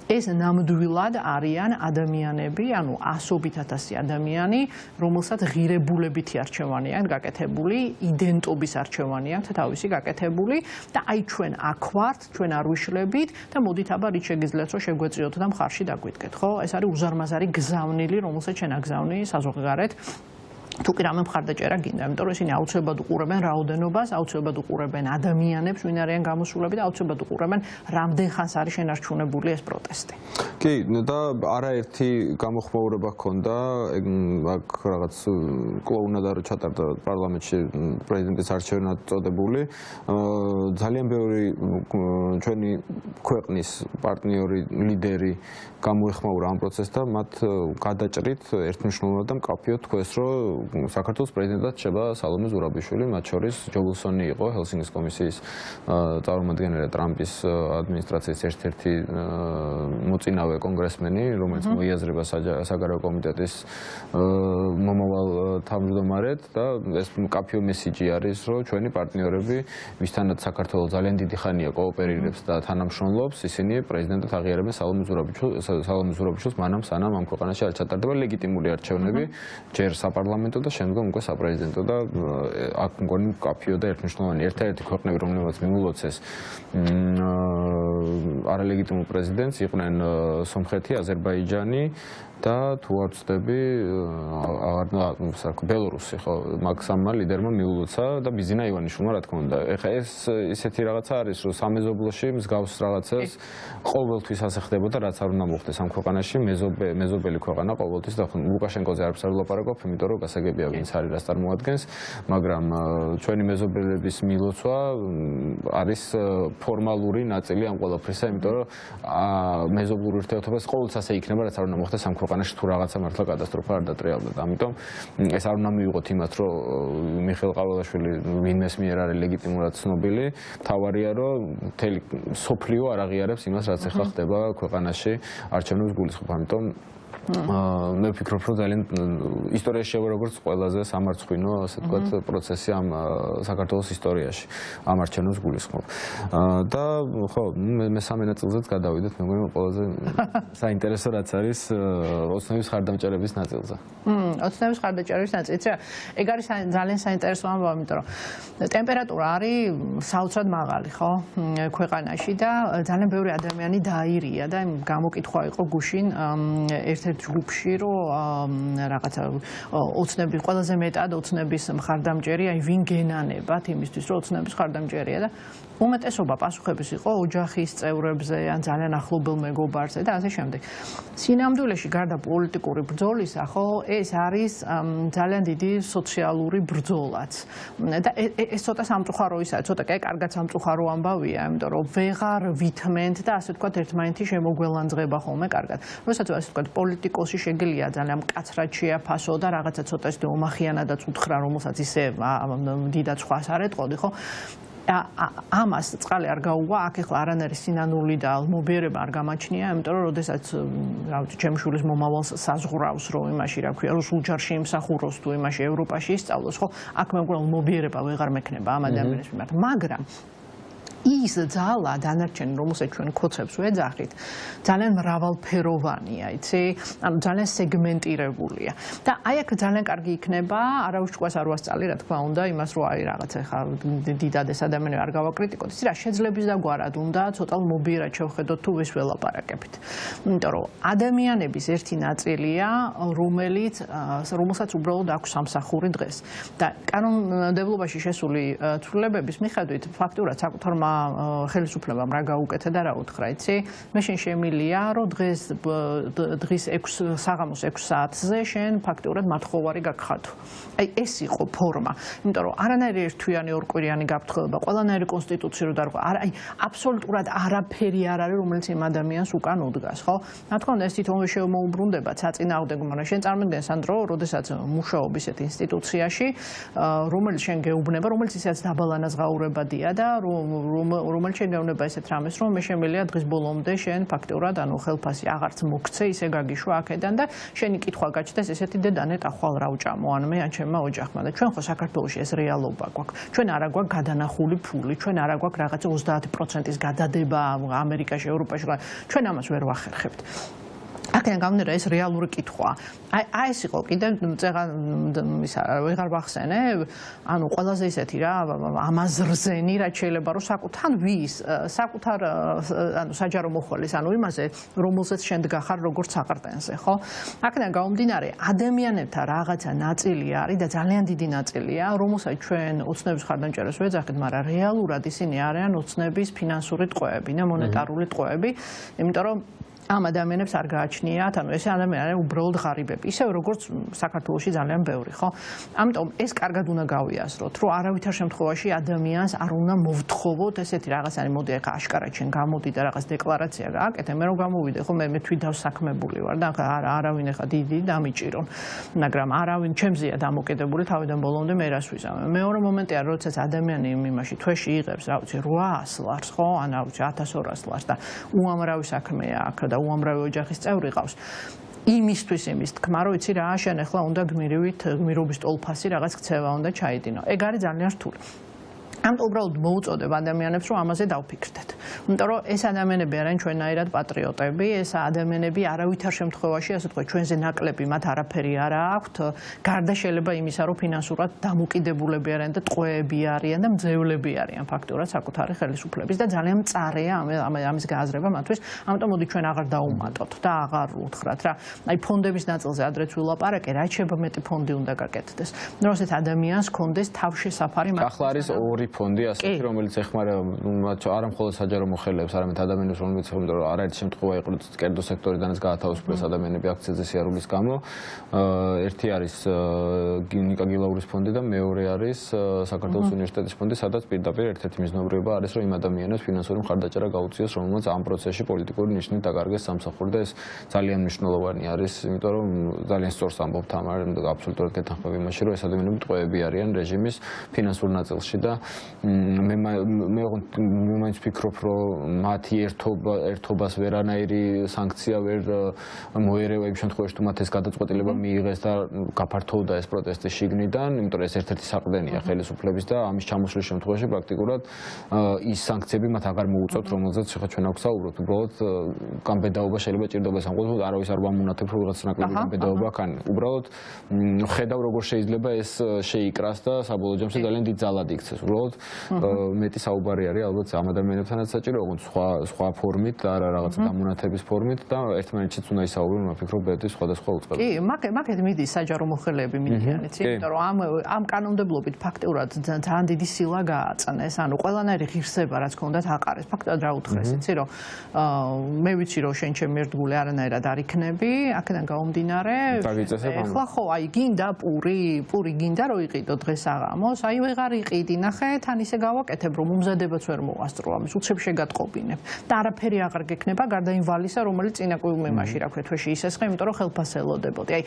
ეს ნამდვილად არიან ადამიანები, ანუ ასობით ათასი ადამიანი, რომელსაც ღირებულებითი არჩევანი აქვს გაკეთებული, იდენტობის არჩევანი აქვს თავისი გაკეთებული და აი ჩვენ აქ ვართ, ჩვენ არ ვიშლებით და მოდით აბა რით შეგიძლიათ რომ შეგვეწიოთ და მხარში დაგვიდგეთ, ხო? ეს არის უზარმაზარი გზავნილი, რომელსაც ჩვენ აგზავნი საზღვარგარეთ თუ კი რამე მხარდაჭერა გინდა, იმიტომ რომ ისინი აუცილებლად უყურებენ რაოდენობას, აუცილებლად უყურებენ ადამიანებს, ვინ არიან გამოსულები და აუცილებლად უყურებენ რამდენ ხანს არის შენარჩუნებული ეს პროტესტი. კი, და არაერთი გამოხმაურება ჰქონდა, აქ რაღაც კლოუნად არ ჩატარდა პარლამენტში პრეზიდენტის არჩევნა წოდებული. ძალიან ბევრი ჩვენი ქვეყნის პარტნიორი, ლიდერი გამოეხმაურა ამ პროცესს და მათ გადაჭრით ერთმნიშვნელოვნად და მკაფიოდ თქვეს, რომ საქართველოს პრეზიდენტად შევა სალომე ზურაბიშვილი, მათ შორის ჯოლსონი იყო ჰელსინკის კომისიის წარმომადგენელი ტრამპის ადმინისტრაციის ერთ-ერთი მოწინავე კონგრესმენი, რომელიც მოიაზრება საგარეო კომიტეტის მომავალ თავმჯდომარედ და ეს მკაფიო მესიჯი არის, რომ ჩვენი პარტნიორები, ვისთანაც საქართველოს ძალიან დიდი ხანია კოოპერირებს და თანამშრომლობს, ისინი პრეზიდენტად აღიარებენ სალომე ზურაბიშვილს მანამ სანამ ამ ქვეყანაში არ ჩატარდება ლეგიტიმური არჩევნები, ჯერ საპარლამენტო და შემდგომ უკვე საპრეზიდენტო და აქ მგონი მკაფიო და ერთმნიშვნელოვანი ერთადერთი ქვეყნები, რომლებიც მიმულოცეს არალეგიტიმურ პრეზიდენტს იყვნენ სომხეთი, აზერბაიჯანი და თუ არ ვცდები ბელორუსი, ხო, მაგ სამმა ლიდერმა მიულოცა და ბიზინა ივანიშვილმა, რა თქმა უნდა. ეხლა ეს ისეთი რაღაცა არის, რომ სამეზობლოში მსგავს რაღაცას ყოველთვის ასე ხდებოდა, რაც არ უნდა მოხდეს ამ ქვეყანაში, მეზობელი ქვეყანა ყოველთვის და ლუკაშენკოზე არც არ ვლაპარაკობ, იმიტომ რომ გასაგებია ვინც არის რას წარმოადგენს, მაგრამ ჩვენი მეზობელების მილოცვა არის ფორმალური ნაწილი ამ ყველაფრისა, იმიტომ რომ მეზობლურ ურთიერთობას ყოველთვის ასე იქნება, რაც არ უნდა მოხდეს ამ ქვეყანაში თუ რაღაცა მართლა კატასტროფა არ დატრიალდა და ამიტომ ეს არ უნდა მივიღოთ იმას, რომ მიხეილ ყაველაშვილი ვინმეს მიერ არის ლეგიტიმურად ცნობილი, თავარია რომ მთელი სოფლიო არ აღიარებს იმას, რაც ახლა ხდება ქვეყანაში არჩევნების გულისხმობ, ამიტომ მე ვფიქრობ, რომ ძალიან ისტორიაში შევა როგორც ყველაზე სამარცხვინო, ასე ვთქვათ, პროცესი ამ საქართველოს ისტორიაში ამ არჩევნებს გულისხმობ. და ხო, მესამე ნაწილზეც გადავიდეთ, მე მგონი ყველაზე საინტერესო რაც არის ოცნების ხარდამჭერების ნაწილზე. ოცნების ხარდაჭერების ნაწილიც, ეგ არის ძალიან საინტერესო ამბავი, იმიტომ რომ ტემპერატურა არის საოცრად მაღალი, ხო, ქვეყანაში და ძალიან ბევრი ადამიანი დაირია და გამოკითხვა იყო გუშინ ერთ-ერთ ჯგუფში, რომ რაღაცა ოცნების ყველაზე მეტად ოცნების მხარდამჭერი, აი ვინ გენანებათ იმისთვის, რომ ოცნების მხარდამჭერია და უმეტესობა პასუხების იყო ოჯახის წევრებზე ან ძალიან ახლობელ მეგობარზე და ასე შემდეგ. სინამდვილეში გარდა პოლიტიკური ბრძოლისა, ხო, ეს არის ძალიან დიდი სოციალური ბრძოლაც. და ეს ცოტა სამწუხაროისაა, ცოტა კი კარგად სამწუხარო ამბავია, იმიტომ რომ ვეღარ ვითმენთ და ასე ვთქვათ ერთმანეთი შემოგველანძღება ხოლმე კარგად. როდესაც ასე ვთქვათ პოლიტიკოსი შეგიძლია ძალიან მკაცრად შეაფასო და რაღაცა ცოტა ისე ომახიანადაც უთხრა, რომელსაც ისე დიდად სხვას არ ეტყოდი, ხო? ამას წყალი არ გაუვა, აქ ახლა არანაირი სინანული და მობიერება არ გამაჩნია, იმიტომ რომ როდესაც რა ვიცი, ჩემი შვილის მომავალს საზღვრავს, რომ იმაში რა ქვია, რუსულ ჯარში იმსახუროს თუ იმაში ევროპაში ისწავლოს, ხო? აქ მე მგონი მობიერება ვეღარ მექნება ამ ადამიანის მიმართ, მაგრამ ის ძალა დანარჩენი, რომელსაც ჩვენ ქოცებს ვეძახით, ძალიან მრავალფეროვანია, იცი? ანუ ძალიან სეგმენტირებულია. და აი აქ ძალიან კარგი იქნება, არავის ჭკვას არ ვასწალი, რა თქმა უნდა, იმას რომ აი რაღაცა ხა დიდად ეს ადამიანები არ გავაკრიტიკოთ. იცი რა, შეძლების დაგვარად უნდა ცოტა მობიერად შევხედოთ თუ ვის ველაპარაკებით. იმიტომ რომ ადამიანების ერთი ნაწილია, რომელსაც უბრალოდ აქვს სამსახური დღეს. და კანონმდებლობაში შესული ცვლილებების მიხედვით ფაქტურად საკუთარმა ხელისუფლებამ რა გაუკეთა და რა უთხრა, იცი? მე შენ შემილია, რომ დღის საღამოს 6 საათზე შენ ფაქტურად მათხოვარი გაგხადო. აი ეს იყო ფორმა, იმიტომ რომ არანაირი ერთთვიანი ორკვირიანი გაფრთხილება, ყველანაირი კონსტიტუციური დარღვევა, აი აბსოლუტურად არაფერი არ არის, რომელიც იმ ადამიანს უკან უდგას, ხო? რა თქმა უნდა, ეს თვითონვე შემოუბრუნდება საწინააღმდეგო, მაგრამ შენ წარმოგიდგენ, სანდრო, როდესაც მუშაობ ისეთ ინსტიტუციაში, რომელიც შენ გეუბნება, რომელიც ისედაც დაბალანაზღაურებადია და რომელიც შეგავნება ესეთ რამეს, რომ მე შემიძლია დღის ბოლომდე შენ ფაქტურად ანუ ხელფასი აღარც მოგცე, ისე გაგიშვა აქედან და შენი კითხვა გაჩნდეს ესეთი დედანეტა ხვალ რა ვჭამო, ან მე ან ჩემმა ოჯახმა და ჩვენ ხო საქართველოში ეს რეალობა გვაქვს. ჩვენ არა გვაქვს გადანახული ფული, ჩვენ არა გვაქვს რაღაცა 30%-ის გადადება ამერიკაში, ევროპაში, ჩვენ ამას ვერ ვახერხებთ. აქედან გამომდინარე ეს რეალური კითხვა. აი ეს იყო კიდევ ვეღარ ვახსენე, ანუ ყველაზე ისეთი რა ამაზრზენი რაც შეიძლება რომ საკუთარ ანუ საჯარო მოხვალის, ანუ იმაზე რომელზეც შენ დგახარ როგორც საყრდენზე, ხო? აქედან გამომდინარე ადამიანებთან რაღაცა ნაწილი არის და ძალიან დიდი ნაწილია, რომელსაც ჩვენ ოცნების ხარდამჭერას ვეძახით, მაგრამ რეალურად ისინი არიან ოცნების ფინანსური ტყვეები და მონეტარული ტყვეები, იმიტომ რომ ამ ადამიანებს არ გააჩნიათ, ანუ ეს ადამიანები უბრალოდ ღარიბები, ისევ როგორც საქართველოში ძალიან ბევრი, ხო? ამიტომ ეს კარგად უნდა გავიაზროთ, რომ არავითარ შემთხვევაში ადამიანს არ უნდა მოვთხოვოთ ესეთი რაღაცანი, მოდი ახლა აშკარად შენ გამოდი და რაღაც დეკლარაცია გააკეთე, მე რომ გამოვიდე, ხო, მე თვით დავსაქმებული ვარ და არავინ ახლა დიდი დამიჭირონ, მაგრამ არავინ ჩემზეა დამოკიდებული თავიდან ბოლომდე მე რას ვიზამე. მეორე მომენტია, როდესაც ადამიანი იმაში თვეში იღებს, რა ვიცი, 800 ლარს, ხო, ან რა ვიცი 1200 ლარს და უამრავი საქმეა აქ და უამრავი ოჯახის წევრი ყავს. იმისთვის თქმა, რომ იცი რა, შენ ახლა უნდა გმირობის ტოლფასი რაღაც ქცევა უნდა ჩაიდინო. ეგ არის ძალიან რთული. ამიტომ უბრალოდ მოუწოდებ ადამიანებს, რომ ამაზე დავფიქრდეთ. იმიტომ რომ ეს ადამიანები არიან ჩვენაირად პატრიოტები, ეს ადამიანები არავითარ შემთხვევაში, ასე ვთქვათ, ჩვენზე ნაკლები მათ არაფერი არ აქვთ, გარდა შეიძლება იმისა, რომ ფინანსურად დამოკიდებულები არიან და ტყვეები არიან და მძევლები არიან ფაქტურად საკუთარი ხელისუფლების და ძალიან მწარეა ამის გააზრება მათთვის. ამიტომ მოდი ჩვენ აღარ დაუმატოთ და აღარ უთხრათ რა. აი ფონდების ნაწილზე ადრეც ვილაპარაკე, რაც შეიძლება მეტი ფონდი უნდა გაკეთდეს. რომელსაც ადამიანს ჰქონდეს თავშესაფარი ახლა არის ორი ფონდი ასეთი, რომელიც ეხმარება არა მხოლოდ საჯარო მოხელეებს, არამედ ადამიანებს, რომლებიც იმიტომ რომ არაერთი შემთხვევა იყო, რომ კერძო სექტორიდანაც გაათავისუფლეს ადამიანები აქციაზე სიარულის გამო. ერთი არის ნიკა გილაურის ფონდი და მეორე არის საქართველოს უნივერსიტეტის ფონდი, სადაც პირდაპირ ერთ-ერთი მიზნობრიობა არის, რომ იმ ადამიანებს ფინანსური მხარდაჭერა გაუწიოს, რომელმაც ამ პროცესში პოლიტიკური ნიშნით დაკარგეს სამსახური და ეს ძალიან მნიშვნელოვანი არის, იმიტომ რომ ძალიან სწორს ამბობ თამარ, აბსოლუტურად გეთანხმები იმაში, რომ ეს ადამიანები ტყვეები არიან რეჟიმის ფინანსურ ნაწილში და მე მაინც ვფიქრობ, რომ მათი ერთობას ვერანაირი სანქცია ვერ მოერევა იმ შემთხვევაში, თუ მათ ეს გადაწყვეტილება მიიღეს და გაფართოვდა ეს პროტესტი შიგნიდან, იმიტომ რომ ეს ერთ-ერთი საყრდენია ხელისუფლების და ამის ჩამოსვლის შემთხვევაში პრაქტიკულად ის სანქციები მათ აღარ მოუწევთ, რომელზეც ხა ჩვენ აქ ვსაუბრობთ. უბრალოდ გამბედაობა შეიძლება ჭირდება სამყაროს, არავის არ ვამონათებ, რომ რაღაც ნაკლები გამბედაობა ქან. უბრალოდ ხედავ როგორ შეიძლება ეს შეიკრას და საბოლოო ჯამში ძალიან დიდ ძალად იქცეს. უბრალოდ მეტი საუბარი არის ალბათ ამ ადამიანებთანაც საჭირო, ოღონდ სხვა ფორმით და არა რაღაც გამონათების ფორმით და ერთმანეთშიც უნდა ისაუბრონ, ვფიქრობ, ბედის სხვადასხვა უწყებები. კი, მაგეთ მიდის საჯარო მოხელეები მიდიან, იცი? იმიტომ რომ ამ კანონმდებლობით ფაქტურად ძალიან დიდი სილა გააწნეს, ანუ ყველანაირი ღირსება რაც ქონდათ აყარეს. ფაქტად რა უთხრეს, იცი, რომ მე ვიცი, რომ შენ ჩემი ერთგული არანაირად არ იქნები, აქედან გამომდინარე, ეხლა ხო, აი გინდა პური გინდა რომ იყიდო დღეს აღამოს, აი ვეღარ იყიდი, ნახე, თან ისე გავაკეთებ, რომ მომზადებაც ვერ მოვასწრო ამის, უცებ შეგატყობინებ და არაფერი აღარ გექნება გარდა იმ ვალისა, რომელიც წინაკუიმაში რა ქვია თვეში ისესხე, იმიტომ რომ ხელფასელოდებოდი. აი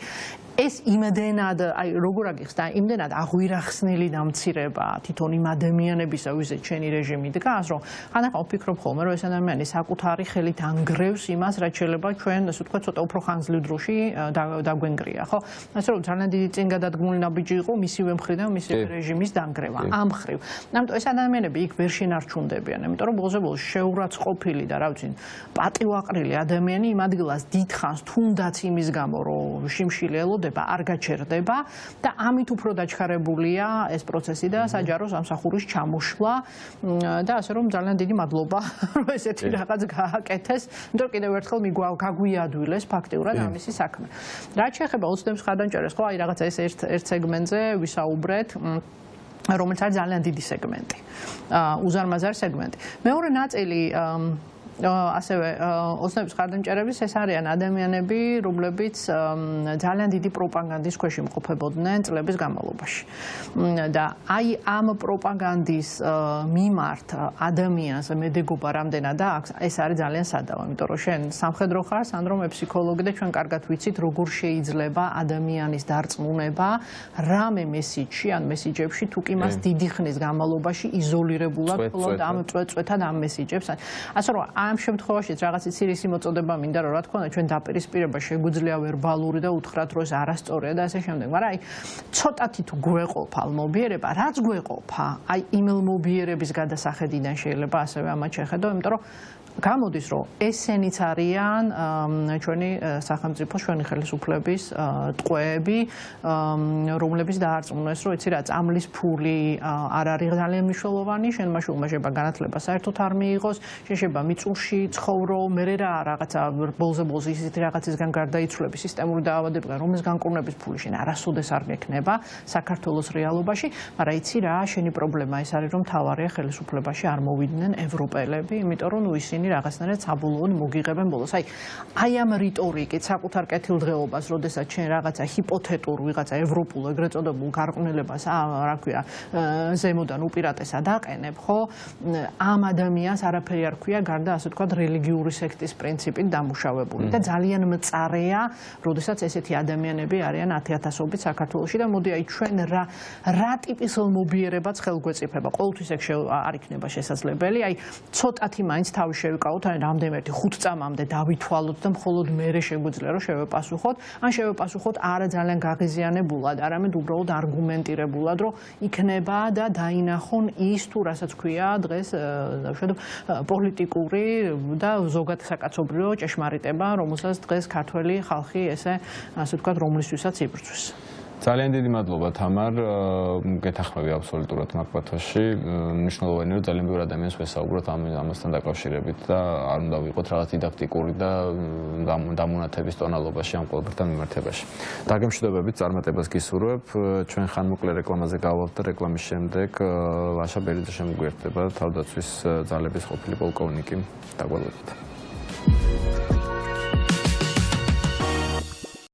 ეს იმდენად, აი როგორ აგიხსნა, იმდენად აღვირახსნილი დამცირება თვითონ იმ ადამიანებისა, ვიზეთ შენი რეჟიმი დგას, რომ ხანახა ვფიქრობ ხოლმე, რომ ეს ადამიანი საკუთარი ხელით ანგრევს იმას, რაც შეიძლება ჩვენ, ასე ვთქვათ, ცოტა უფრო ხანგრძლივ დროში დაგვენგრია, ხო? ასე რომ ძალიან დიდი წინგადადგმული ნაბიჯი იყო მისივე მხრიდან, მისივე რეჟიმის დანგრევა. ამ მხრივ. ამიტომ ეს ადამიანები იქ ვერ შენარჩუნდებიან, იმიტომ რომ ბოლოს შეურაცხყოფილი და რა ვიცი, პატივაყრილი ადამიანი იმ ადგილას დიდხანს თუნდაც იმის გამო, რომ შიმშილი ელოდება, არ გაჩერდება და ამით უფრო დაჩქარებულია ეს პროცესი და საჯარო სამსახურის ჩამოშლა და ასე რომ ძალიან დიდი მადლობა, რომ ესეთი რაღაც გააკეთეს, იმიტომ რომ კიდევ ერთხელ გაგვიადვილეს ფაქტიურად ამისი საქმე. რაც შეეხება ოცნების ხარდამჭერას, ხო, აი რაღაცა ეს ერთ სეგმენტზე ვისაუბრეთ, რომელიც არის ძალიან დიდი სეგმენტი, უზარმაზარი სეგმენტი. მეორე ნაწილი ასევე ოცნების ხარდამჭერების ეს არიან ადამიანები, რომლებიც ძალიან დიდი პროპაგანდის ქვეშ იმყოფებოდნენ წლების განმავლობაში. და აი ამ პროპაგანდის მიმართ ადამიანს მედეგობა რამდენად აქვს, ეს არის ძალიან სადავო, იმიტომ რომ შენ სამხედრო ხარ, სანდრო მე ფსიქოლოგი და ჩვენ კარგად ვიცით, როგორ შეიძლება ადამიანის დარწმუნება რამე მესიჯში ან მესიჯებში თუ კი მას დიდი ხნის განმავლობაში იზოლირებულად მხოლოდ ამ წვეთან ამ მესიჯებს. ასე რომ ამ შემთხვევაშიც რაღაც ცირის მოწოდება მინდა რომ რა თქმა უნდა ჩვენ დაპირისპირება შეგვიძლია ვერბალური და უთხრათ რომ ეს არასწორია და ასე შემდეგ, მაგრამ აი ცოტათი თუ გვეყოფა მობიერება, რაც გვეყოფა, აი იმელ მობიერების გადასახედიდან შეიძლება ასევე ამათ შეხედო, იმიტომ რომ გამოდის, რომ ესენიც არიან ჩვენი სახელმწიფო, ჩვენი ხელისუფლების ტყვეები, რომლებიც დაარწმუნეს, რომ იცი რა, წამლის ფული არ არის ძალიან მნიშვნელოვანი, შენ მაშინ შეება განათლება საერთოდ არ მიიღოს, შენ შეება მიწურში ცხოვრო, მე რა რაღაცა ბოლზე ისეთი რაღაცისგან გარდაიცვლები სისტემური დაავადებიდან, რომლის განკურნების ფული შენ არასოდეს არ გექნება საქართველოს რეალობაში, მაგრამ იცი რა, შენი პრობლემა ის არის, რომ თავარია ხელისუფლებაში არ მოვიდნენ ევროპელები, იმიტომ რომ ისინი რაღაცნაირად საბოლოოდ მოგიღებენ ბოლოს. აი ამ რიტორიკით საკუთარ კეთილდღეობას, როდესაც შენ რაღაცა ჰიპოთეტურ ვიღაცა ევროპულ ეგრეთ წოდებულ გარყვნილებას, რა ქვია, ზემოდან უპირატესად აყენებ, ხო? ამ ადამიანს არაფერი არ ქვია გარდა ასე ვთქვათ რელიგიური სექტის პრინციპით დამუშავებული და ძალიან მწარეა, როდესაც ესეთი ადამიანები არიან 10,000-ობით საქართველოში და მოდი აი ჩვენ რა ტიპის მობიერებაც ხელგვეწიფება. ყოველთვის ეგ არ იქნება შესაძლებელი. აი ცოტათი მაინც თავი შევიკავოთ, ან რამდენიმე 5 წამამდე დავითვალოთ და მხოლოდ მერე შეგვიძლია რომ შევეპასუხოთ, ან შევეპასუხოთ არა ძალიან გაღიზიანებულად, არამედ უბრალოდ არგუმენტირებულად, რომ იქნება და დაინახონ ის თუ რასაც ქვია დღეს პოლიტიკური და ზოგად საკაცობრიო ჭეშმარიტება, რომელსაც დღეს ქართველი ხალხი ესე ასე ვთქვათ, რომლისთვისაც იბრძვის. ძალიან დიდი მადლობა თამარ, გეთახმები აბსოლუტურად მაგ ფათოში. მნიშვნელოვანია რომ ძალიან ბევრი ადამიანს ვესაუბროთ ამასთან დაკავშირებით და არ უნდა ვიყოთ რაღაც დიდაქტიკური და დამონათების ტონალობაში ამ ყველაფერთან მიმართებაში. დაგემშვიდობებით, წარმატებას გისურვებ. ჩვენ ხანმოკლე რეკლამაზე გავვალთ და რეკლამის შემდეგ ვაშა ბერიძე შემოგვიერთდება, თავდაცვის ძალების ყოფილი პოლკოვნიკი. დაგვალებთ.